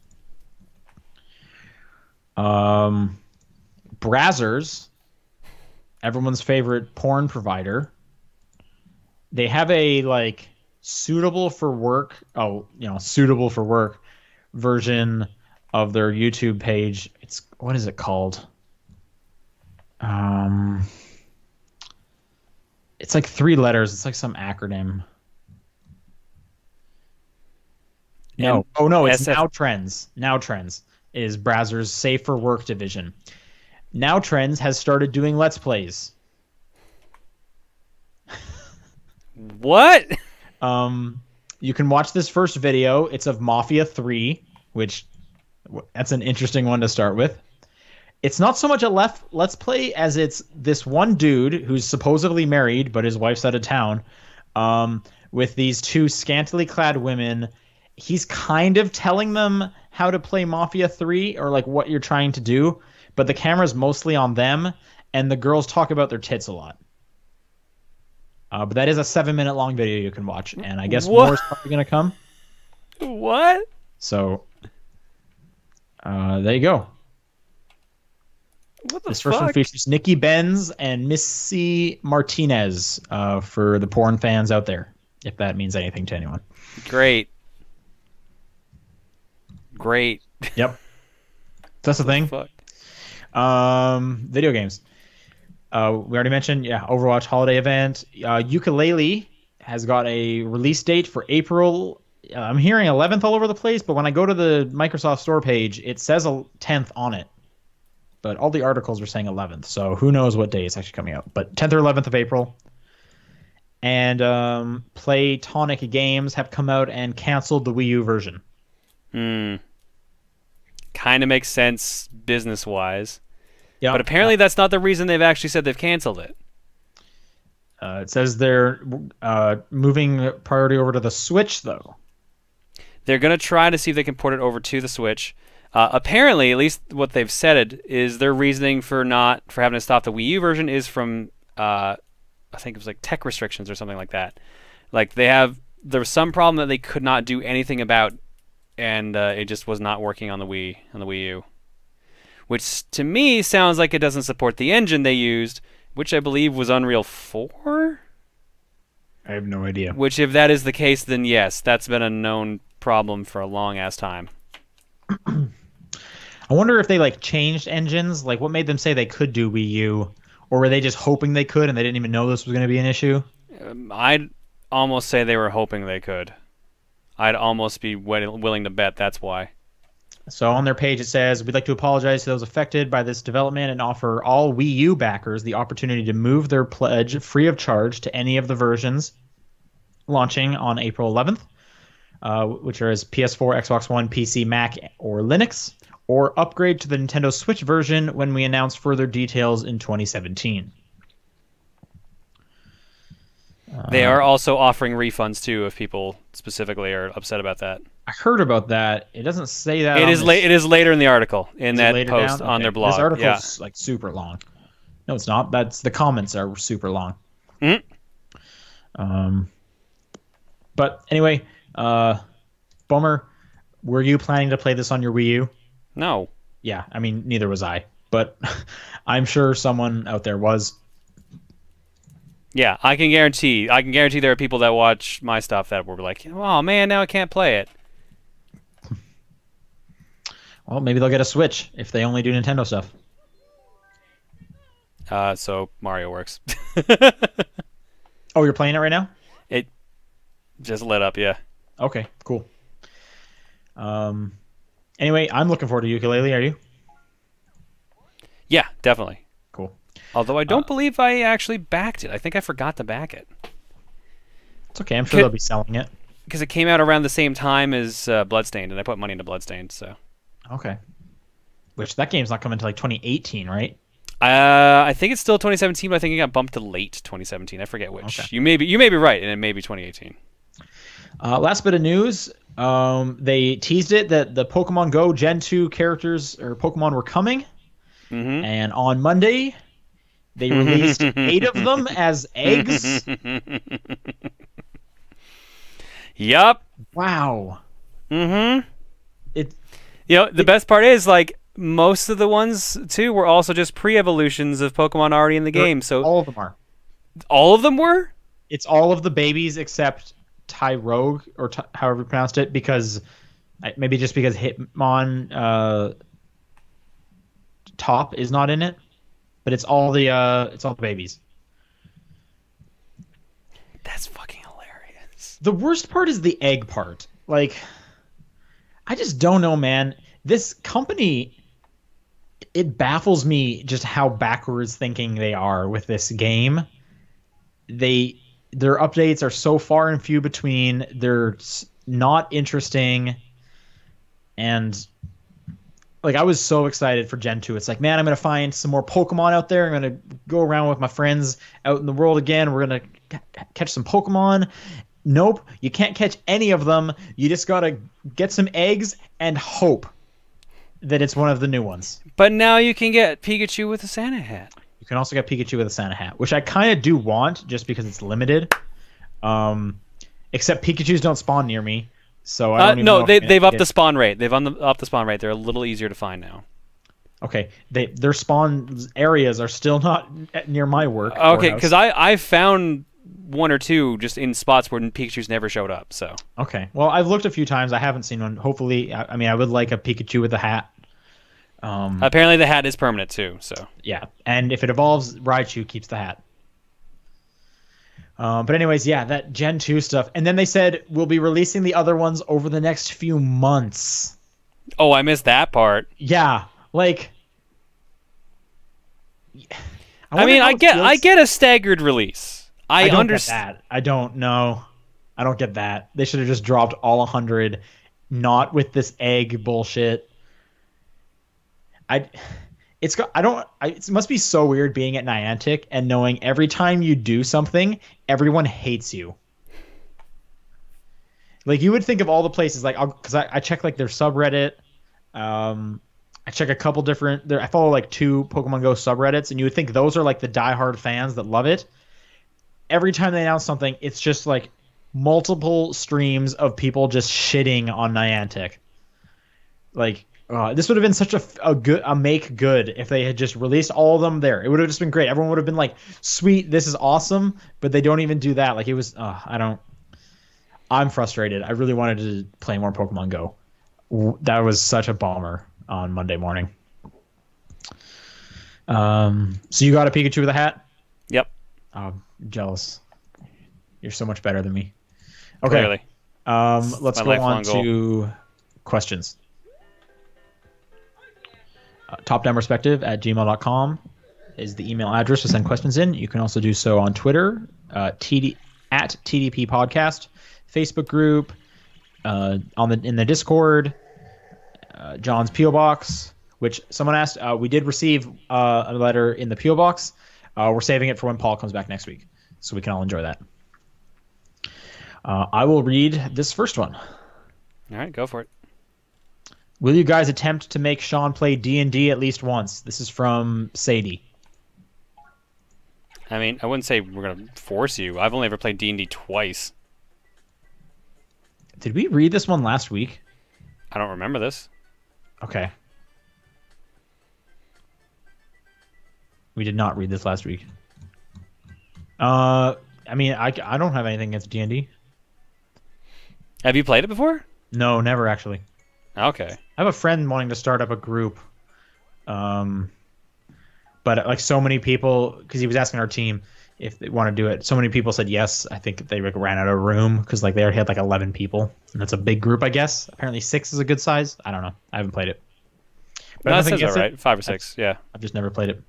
Brazzers, everyone's favorite porn provider. They have a suitable for work version of their YouTube page. What is it called? It's like 3 letters. It's like some acronym. No. Oh no, it's Now Trends. Now Trends is Brazzers' Safe for Work division. Now Trends has started doing Let's Plays. What? You can watch this first video. It's of Mafia 3, which that's an interesting one to start with. It's not so much a Let's Play as it's this one dude who's supposedly married, but his wife's out of town, with these 2 scantily clad women. He's kind of telling them how to play Mafia 3 or like what you're trying to do, but the camera's mostly on them, and the girls talk about their tits a lot. But that is a 7-minute long video you can watch, and I guess more is probably going to come. What? So, there you go. What the This fuck? first one features Nikki Benz and Missy Martinez for the porn fans out there, if that means anything to anyone. Great. Yep. That's the thing. Fuck. Video games. We already mentioned, Overwatch holiday event. Yookah-laylee has got a release date for April. I'm hearing 11th all over the place, but when I go to the Microsoft Store page, it says 10th on it. But all the articles are saying 11th, so who knows what day it's actually coming out. But 10th or 11th of April. And Playtonic Games have come out and canceled the Wii U version. Kind of makes sense business-wise. Yeah. But apparently that's not the reason they've actually said they've canceled it. It says they're moving priority over to the Switch, though. They're going to try to see if they can port it over to the Switch. Apparently, at least what they've said, is their reasoning for having to stop the Wii U version is from, I think it was like tech restrictions or something like that. Like there was some problem that they could not do anything about, and it just was not working on the Wii U. Which to me sounds like it doesn't support the engine they used, which I believe was Unreal 4? I have no idea. Which, if that is the case, then yes, that's been a known problem for a long-ass time. I wonder if they changed engines. Like, what made them say they could do Wii U? Or were they just hoping they could and they didn't even know this was going to be an issue? I'd almost say they were hoping they could. I'd almost be willing to bet that's why. So on their page it says, we'd like to apologize to those affected by this development and offer all Wii U backers the opportunity to move their pledge free of charge to any of the versions launching on April 11th, which are as PS4, Xbox One, PC, Mac, or Linux, or upgrade to the Nintendo Switch version when we announce further details in 2017. They are also offering refunds too if people specifically are upset about that. I heard about that. It doesn't say that. It is later in the article in that post on their blog. This article's super long. No, it's not. That's the comments are super long. Mm-hmm. But anyway, Bummer, were you planning to play this on your Wii U? No. Yeah, I mean, neither was I, but I'm sure someone out there was. Yeah, I can guarantee there are people that watch my stuff that were like, "Oh man, now I can't play it." Well, maybe they'll get a Switch if they only do Nintendo stuff. So Mario works. Oh, you're playing it right now? It just lit up, yeah. Okay, cool. Anyway, I'm looking forward to Yookah-laylee. Are you? Yeah, definitely. Cool. Although I don't believe I actually backed it. I think I forgot to back it. It's okay. I'm sure they'll be selling it. Because it came out around the same time as Bloodstained, and I put money into Bloodstained, so. Okay. Which, that game's not coming until like 2018, right? I think it's still 2017, but I think it got bumped to late 2017. I forget which. Okay. You may be right, and it may be 2018. Last bit of news. They teased it that the Pokemon Go Gen 2 characters or Pokemon were coming. Mm-hmm. And on Monday, they released 8 of them as eggs. Yup. Wow. Mm-hmm. The best part is, like, most of the ones, too, were also just pre-evolutions of Pokemon already in the game. So all of them are. All of them were? It's all of the babies except Tyrogue, or however you pronounced it, because maybe just because Hitmon Top is not in it, but it's all the babies. That's fucking hilarious. The worst part is the egg part. Like, I just don't know, man. This company, it baffles me just how backwards thinking they are with this game. Their updates are so far and few between. They're not interesting. And like, I was so excited for Gen 2. It's like, man, I'm going to find some more Pokemon out there. I'm going to go around with my friends out in the world again. We're going to catch some Pokemon. Nope, you can't catch any of them. You just got to get some eggs and hope that it's one of the new ones. But now you can get Pikachu with a Santa hat. You can also get Pikachu with a Santa hat, which I kind of do want just because it's limited. Except Pikachus don't spawn near me. So I don't even know they've upped the spawn rate. They've upped the spawn rate. They're a little easier to find now. Okay, their spawn areas are still not near my work. Okay, because I found one or two just in spots where Pikachu's never showed up. So okay, well, I've looked a few times. I haven't seen one. Hopefully, I mean, I would like a Pikachu with a hat. Apparently, the hat is permanent too. So yeah, and if it evolves, Raichu keeps the hat. But anyways, yeah, that Gen 2 stuff. And then they said we'll be releasing the other ones over the next few months. Oh, I missed that part. Yeah, like... I get a staggered release. I understand that. I don't know. I don't get that. They should have just dropped all 100, not with this egg bullshit. It must be so weird being at Niantic and knowing every time you do something, everyone hates you. Like, you would think of all the places, like, because I check like their subreddit. I check a couple different. I follow like 2 Pokemon Go subreddits, and you would think those are like the diehard fans that love it. Every time they announce something, it's just like multiple streams of people just shitting on Niantic. Like, this would have been such a make good if they had just released all of them there. It would have just been great. Everyone would have been like, sweet, this is awesome. But they don't even do that. Like, it was, I'm frustrated. I really wanted to play more Pokemon Go. That was such a bummer on Monday morning. So you got a Pikachu with a hat? Yep. I'm jealous. You're so much better than me. Okay. Clearly. Let's go on to questions. topdownperspective@gmail.com is the email address to send questions in. You can also do so on Twitter, at TDP Podcast, Facebook group, in the Discord, John's P.O. Box, which someone asked. We did receive a letter in the P.O. Box. We're saving it for when Paul comes back next week, so we can all enjoy that. I will read this first one. All right, go for it. Will you guys attempt to make Sean play D&D at least once? This is from Sadie. I mean, I wouldn't say we're going to force you. I've only ever played D&D twice. Did we read this one last week? I don't remember this. Okay. We did not read this last week. I mean, I don't have anything against D&D. Have you played it before? No, never actually. Okay. I have a friend wanting to start up a group. But like so many people, because he was asking our team if they want to do it. So many people said yes. I think they like ran out of room because like they already had like 11 people, and that's a big group, I guess. Apparently 6 is a good size. I don't know. I haven't played it. But No, that sounds all right. 5 or 6. Yeah. I've just never played it.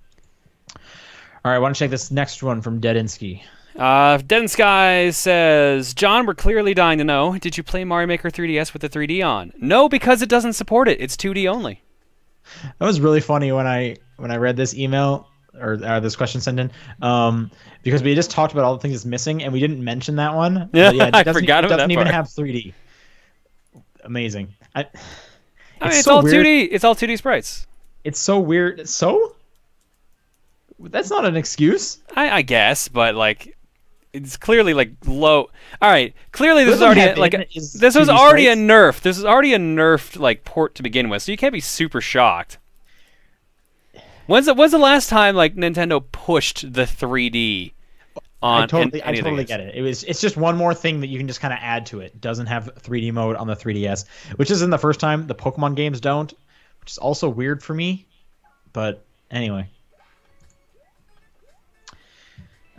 All right, I want to check this next one from Dedinsky. Dead in Sky says, John, we're clearly dying to know, did you play Mario Maker 3DS with the 3D on? No, because it doesn't support it. It's 2D only. That was really funny when I read this email or this question sent in, because we just talked about all the things it's missing and we didn't mention that one. Yeah, it forgot about that doesn't even part. have 3D. Amazing. I mean, it's all weird. 2D. It's all 2D sprites. It's so weird. So that's not an excuse. I guess, but like, it's clearly like low. All right, clearly this is already like this was already a nerf. This is already a nerfed like port to begin with, so you can't be super shocked. When's the last time like Nintendo pushed the 3D on? I totally get it. It's just one more thing that you can just kind of add to it. It doesn't have 3D mode on the 3DS, which isn't the first time. The Pokemon games don't, which is also weird for me. But anyway.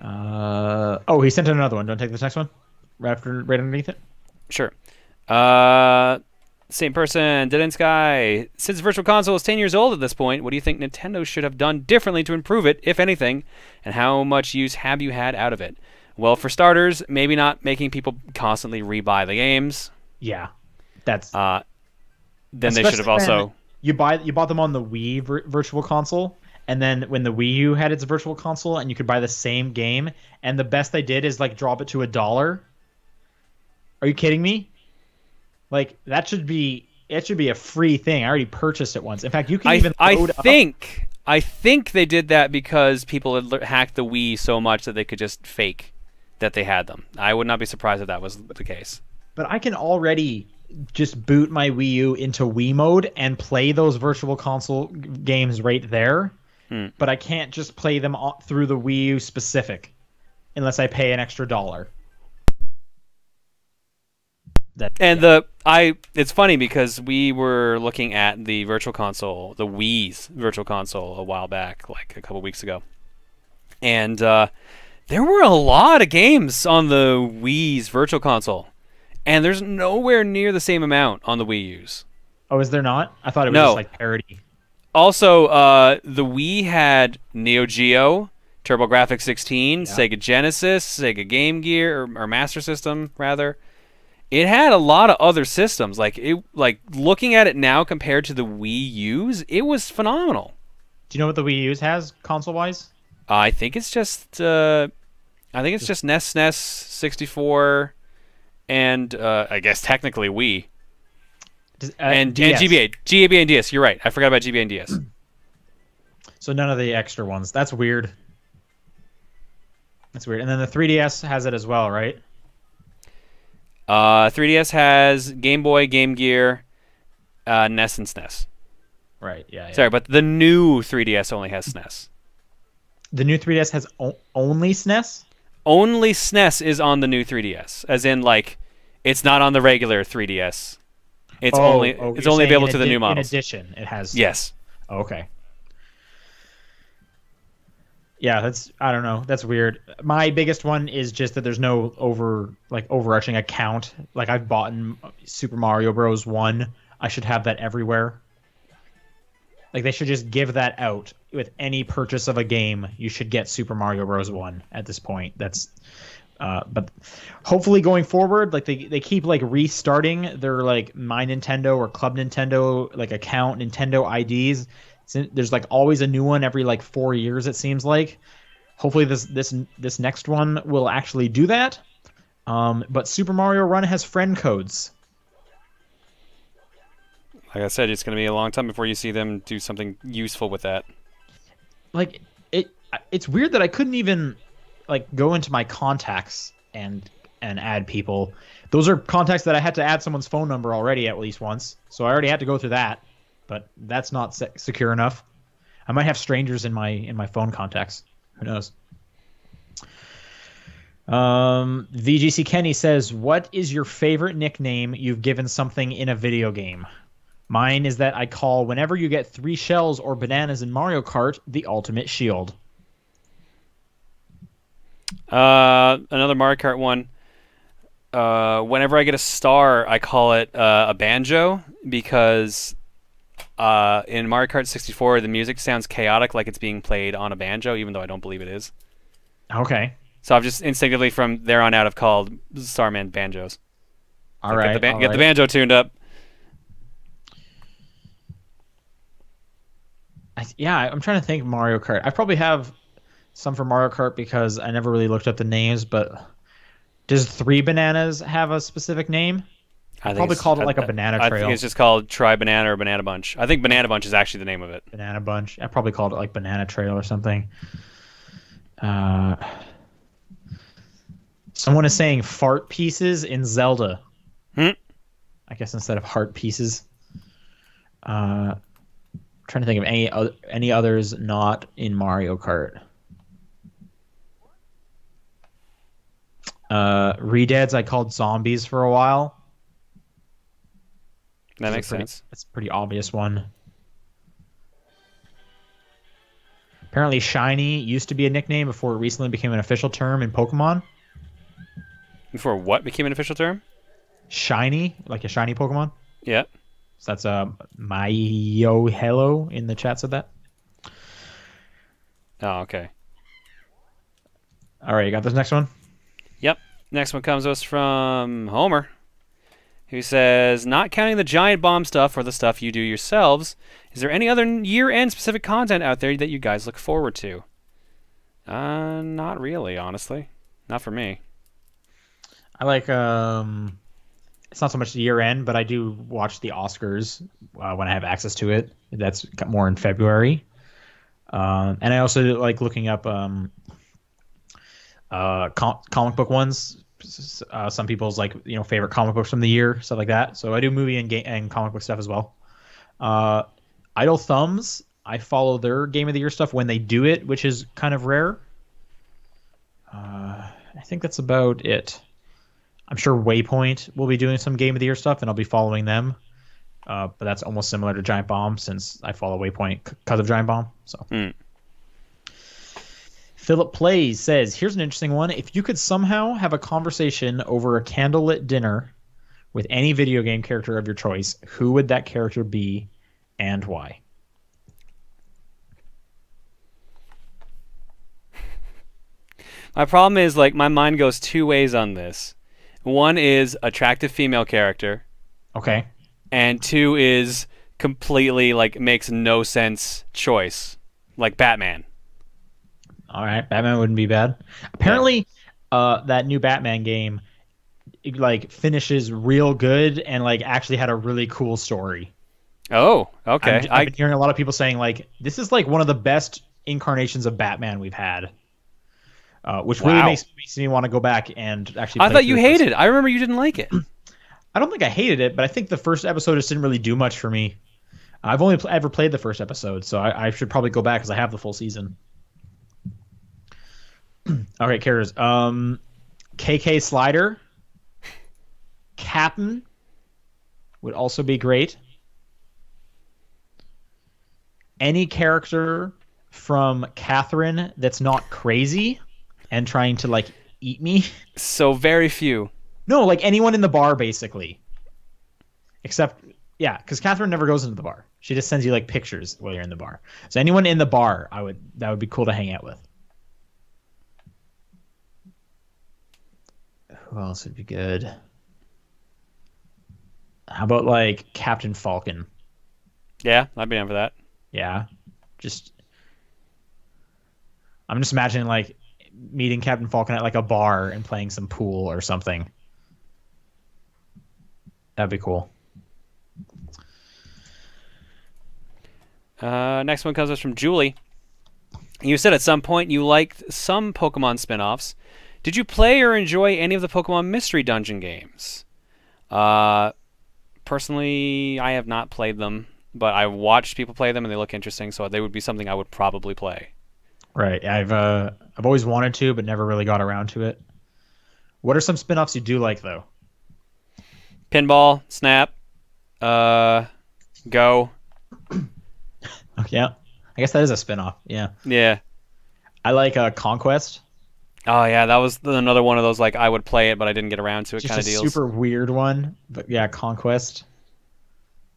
Oh, he sent in another one. Don't take this next one right underneath it. Sure. Same person, Dead in Sky. Since Virtual Console is 10 years old at this point, what do you think Nintendo should have done differently to improve it, if anything? And how much use have you had out of it? Well, for starters, maybe not making people constantly rebuy the games. Yeah, that's. Then they should have also. You bought them on the Wii Virtual Console. And then when the Wii U had its Virtual Console, and you could buy the same game, and the best they did is like drop it to $1. Are you kidding me? Like it should be a free thing. I already purchased it once. In fact, you can even. I think they did that because people had hacked the Wii so much that they could just fake that they had them. I would not be surprised if that was the case. But I can already just boot my Wii U into Wii mode and play those Virtual Console games right there. But I can't just play them through the Wii U specific unless I pay an extra $1. It's funny because we were looking at the Virtual Console, the Wii's Virtual Console a while back, like a couple weeks ago. And there were a lot of games on the Wii's Virtual Console. And there's nowhere near the same amount on the Wii U's. Oh, is there not? I thought it was just like parody. Also, the Wii had Neo Geo, TurboGrafx 16, Sega Genesis, Sega Game Gear, or Master System, rather. It had a lot of other systems. Like looking at it now compared to the Wii U's, it was phenomenal. Do you know what the Wii U's has console-wise? I think it's just NES, SNES, 64, and I guess technically Wii. And GBA and DS. You're right. I forgot about GBA and DS. So none of the extra ones. That's weird. That's weird. And then the 3DS has it as well, right? 3DS has Game Boy, Game Gear, NES, and SNES. Right. Yeah. Sorry, but the new 3DS only has SNES. The new 3DS has only SNES? Only SNES is on the new 3DS, as in like it's not on the regular 3DS. It's only available to the new models. In addition, it has. Yes. Oh, okay. Yeah, I don't know. That's weird. My biggest one is just that there's no overarching account. Like I've bought Super Mario Bros. 1. I should have that everywhere. Like they should just give that out with any purchase of a game. You should get Super Mario Bros. 1 at this point. But hopefully going forward, like they keep like restarting their like My Nintendo or Club Nintendo like account Nintendo IDs. There's like always a new one every like 4 years, it seems like. Hopefully this next one will actually do that. But Super Mario Run has friend codes. Like I said, it's going to be a long time before you see them do something useful with that. Like it's weird that I couldn't even like go into my contacts and and add people. Those are contacts that I had to add someone's phone number already at least once, so I already had to go through that. But that's not secure enough. I might have strangers in my phone contacts. Who knows? VGC Kenny says, "What is your favorite nickname you've given something in a video game?" Mine is that I call whenever you get 3 shells or bananas in Mario Kart the ultimate shield. Another Mario Kart one. Whenever I get a star, I call it a banjo because in Mario Kart 64, the music sounds chaotic, like it's being played on a banjo, even though I don't believe it is. Okay. So I've just instinctively from there on out I've called Starman banjos. All right. Get the banjo tuned up. I'm trying to think Mario Kart. I probably have some for Mario Kart because I never really looked up the names, but does 3 bananas have a specific name? I probably called it like a banana trail. I think it's just called Try Banana or Banana Bunch. I think Banana Bunch is actually the name of it. Banana Bunch. I probably called it like Banana Trail or something. Someone is saying fart pieces in Zelda. I guess instead of heart pieces. Trying to think of any others not in Mario Kart. Redeads I called zombies for a while. That makes sense. That's a pretty obvious one. Apparently shiny used to be a nickname before it recently became an official term in Pokemon. Before what became an official term? Shiny, like a shiny Pokemon. Yeah. So that's Mayo Hello in the chat said that. Oh, okay. All right, you got this next one? Yep. Next one comes to us from Homer, who says, "Not counting the giant bomb stuff or the stuff you do yourselves, is there any other year-end specific content out there that you guys look forward to?" Not really, honestly. Not for me. I like it's not so much the year end, but I do watch the Oscars when I have access to it. That's more in February. And I also like looking up comic book ones. Some people's favorite comic books from the year, stuff like that. So I do movie and comic book stuff as well. Idle Thumbs, I follow their Game of the Year stuff when they do it, which is kind of rare. I think that's about it. I'm sure Waypoint will be doing some Game of the Year stuff, and I'll be following them. But that's almost similar to Giant Bomb since I follow Waypoint because of Giant Bomb. So. Philip Plays says, "Here's an interesting one. If you could somehow have a conversation over a candlelit dinner with any video game character of your choice, who would that character be and why?" My problem is my mind goes 2 ways on this. One is attractive female character. Okay. And 2 is completely makes no sense choice, like Batman. All right, Batman wouldn't be bad. Apparently, that new Batman game finishes real good and actually had a really cool story. Oh, okay. I've been hearing a lot of people saying this is one of the best incarnations of Batman we've had. Which really makes me want to go back and actually. I thought you hated it. I remember you didn't like it. I don't think I hated it, but I think the first episode just didn't really do much for me. I've only ever played the first episode, so I should probably go back because I have the full season. Okay, characters. KK Slider, Captain would also be great. Any character from Catherine that's not crazy and trying to eat me. So very few. No, anyone in the bar basically. Except because Catherine never goes into the bar. She just sends you pictures while you're in the bar. So anyone in the bar, that would be cool to hang out with. Who else would be good? How about Captain Falcon? Yeah, I'd be down for that. Yeah. I'm just imagining meeting Captain Falcon at a bar and playing some pool or something. That'd be cool. Next one comes us from Julie. You said at some point you liked some Pokemon spin-offs. Did you play or enjoy any of the Pokemon Mystery Dungeon games? Personally, I have not played them, but I watched people play them and they look interesting, so they would be something I would probably play. Right. I've always wanted to, but never really got around to it. What are some spin-offs you do like though? Pinball, Snap, Go. Oh, yeah. I guess that is a spin-off. Yeah. Yeah. I like Conquest. Oh yeah, that was another one of those like I would play it, but I didn't get around to it Just kind of a deals. super weird one, but yeah, Conquest.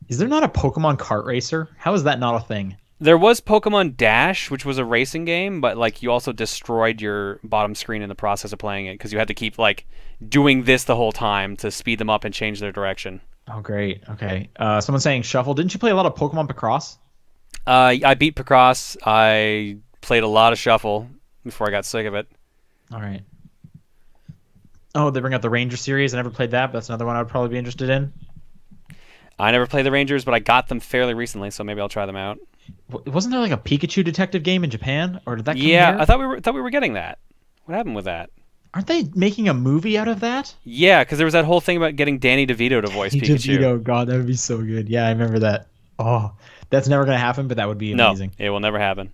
Is there not a Pokemon kart racer? How is that not a thing? There was Pokemon Dash, which was a racing game, but like you also destroyed your bottom screen in the process of playing it because you had to keep like doing this the whole time to speed them up and change their direction. Oh, great. Okay. Someone's saying Shuffle. Didn't you play a lot of Pokemon Picross? I beat Picross. I played a lot of Shuffle before I got sick of it. All right. Oh, they bring up the Ranger series. I never played that, but that's another one I would probably be interested in. I never played the Rangers, but I got them fairly recently, so maybe I'll try them out. Wasn't there like a Pikachu detective game in Japan, or did that come Yeah, here? I thought we were getting that. What happened with that? Aren't they making a movie out of that? Yeah, because there was that whole thing about getting Danny DeVito to voice Pikachu. DeVito, God, that would be so good. Yeah, I remember that. Oh, that's never gonna happen, but that would be amazing. No, it will never happen.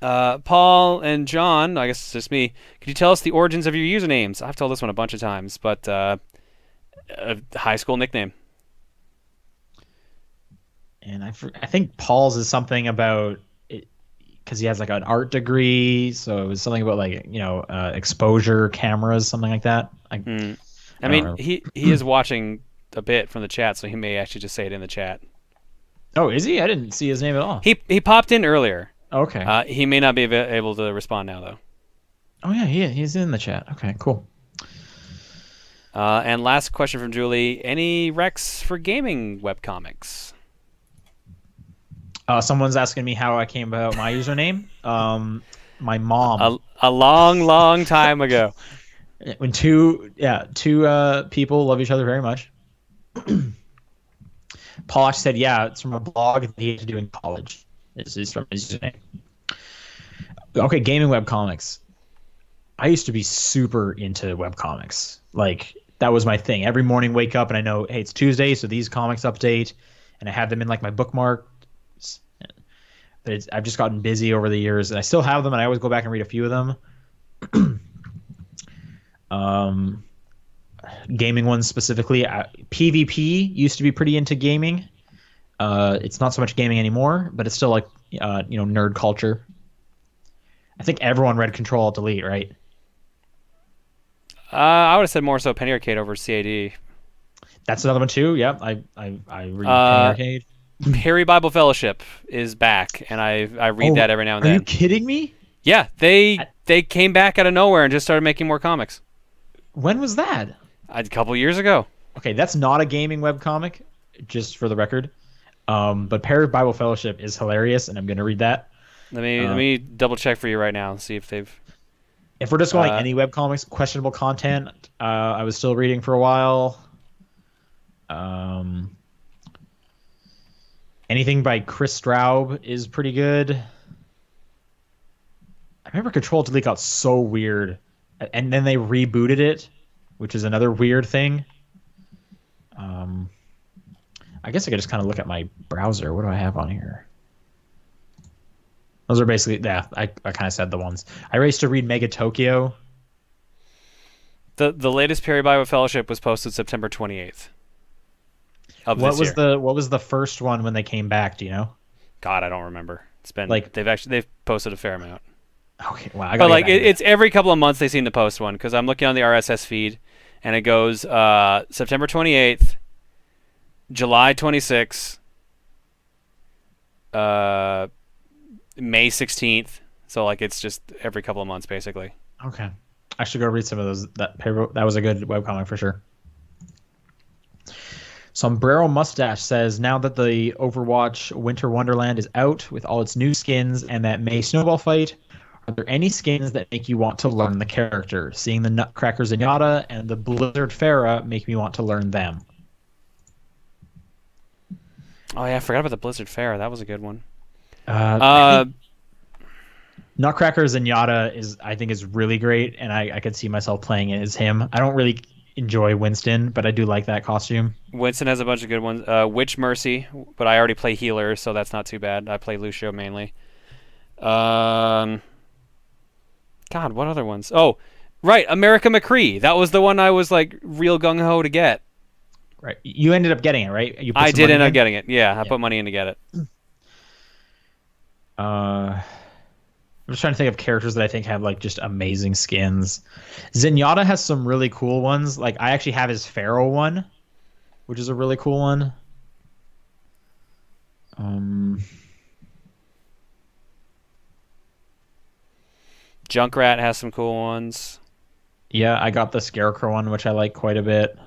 Paul and John, I guess it's just me. Could you tell us the origins of your usernames? I've told this one a bunch of times, but a high school nickname. And I think Paul's is something about it because he has like an art degree, so it was something about like exposure cameras, something like that. I mean, he is watching a bit from the chat, so he may actually just say it in the chat. Oh, is he? I didn't see his name at all. He popped in earlier. Okay. He may not be able to respond now though. Oh yeah, he's in the chat. Okay, cool. And last question from Julie: any recs for gaming webcomics? Someone's asking me how I came about my username. My mom. A long time ago. When two people love each other very much. Paul actually said, yeah, it's from a blog that he had to do in college. This is from his username. Okay, gaming webcomics. I used to be super into webcomics. Like, that was my thing. Every morning, wake up and I know, hey, it's Tuesday, so these comics update. And I have them in like my bookmark. But I've just gotten busy over the years, and I still have them, and I always go back and read a few of them. Gaming ones specifically. PvP used to be pretty into gaming. It's not so much gaming anymore, but it's still like nerd culture. I think everyone read Control-Alt-Delete, right? I would have said more so Penny Arcade over CAD. That's another one too. Yep, I read Penny Arcade. Harry Bible Fellowship is back, and I read that every now and then. Are you kidding me? Yeah, they came back out of nowhere and just started making more comics. When was that? A couple years ago. Okay, that's not a gaming webcomic, just for the record. But Harry Bible Fellowship is hilarious, and I'm gonna read that. Let me double check for you right now and see if they've. If we're just going any webcomics, questionable content. I was still reading for a while. Anything by Chris Straub is pretty good. I remember Control-Delete got so weird, and then they rebooted it, which is another weird thing. I guess I could just kind of look at my browser. What do I have on here? Those are basically, yeah, I kind of said the ones. I raced to read Mega Tokyo. The latest Perry Bible Fellowship was posted September 28th. What was the first one when they came back? Do you know? God, I don't remember. It's been like they've posted a fair amount. Okay, wow. But like it's every couple of months they seem to post one because I'm looking on the RSS feed and it goes September 28th, July 26th, May 16th. So like it's just every couple of months basically. Okay, I should go read some of those. That was a good webcomic for sure. Sombrero Mustache says, now that the Overwatch Winter Wonderland is out with all its new skins and that May Snowball fight, are there any skins that make you want to learn the character? Seeing the Nutcracker Zenyatta and the Blizzard Farah make me want to learn them. Oh yeah, I forgot about the Blizzard Farah. That was a good one. Nutcracker Zenyatta I think is really great, and I could see myself playing it as him. I don't really enjoy Winston, but I do like that costume. Winston has a bunch of good ones. Witch Mercy, but I already play healer, so that's not too bad. I play Lucio mainly. God, what other ones? Oh, right, America McCree. That was the one I was like real gung ho to get. Right, you ended up getting it, right? I did end up getting it. Yeah, I put money in to get it. I'm just trying to think of characters that I think have like just amazing skins. Zenyatta has some really cool ones. Like I actually have his Pharaoh one, which is a really cool one. Junkrat has some cool ones. Yeah, I got the Scarecrow one, which I like quite a bit.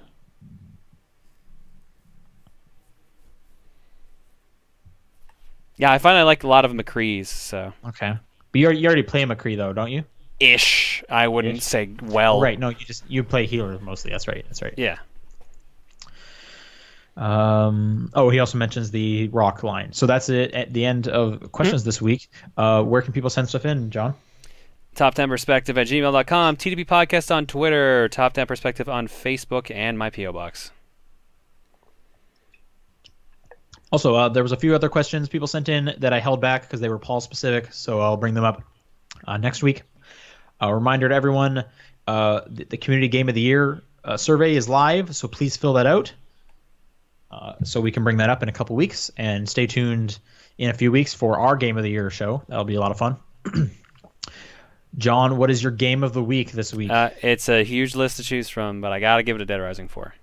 Yeah, I find I like a lot of McCree's. So Okay, but you already play McCree though, don't you? ish. I wouldn't say well. Right. No, you play healer mostly. That's right. Yeah. Oh, he also mentions the rock line. So that's it at the end of questions this week. Where can people send stuff in, John? Top10perspective@gmail.com, TDP Podcast on Twitter, Top 10 Perspective on Facebook, and my P.O. Box. Also, there was a few other questions people sent in that I held back because they were Paul specific, so I'll bring them up next week. A reminder to everyone, the Community Game of the Year survey is live, so please fill that out so we can bring that up in a couple weeks. And stay tuned in a few weeks for our Game of the Year show. That'll be a lot of fun. John, what is your Game of the Week this week? It's a huge list to choose from, but I got to give it to Dead Rising 4.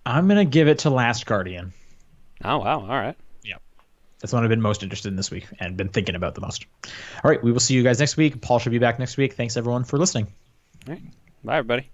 I'm going to give it to Last Guardian. Oh, wow. All right. Yeah. That's the one I've been most interested in this week and been thinking about the most. All right. We will see you guys next week. Paul should be back next week. Thanks, everyone, for listening. All right. Bye, everybody.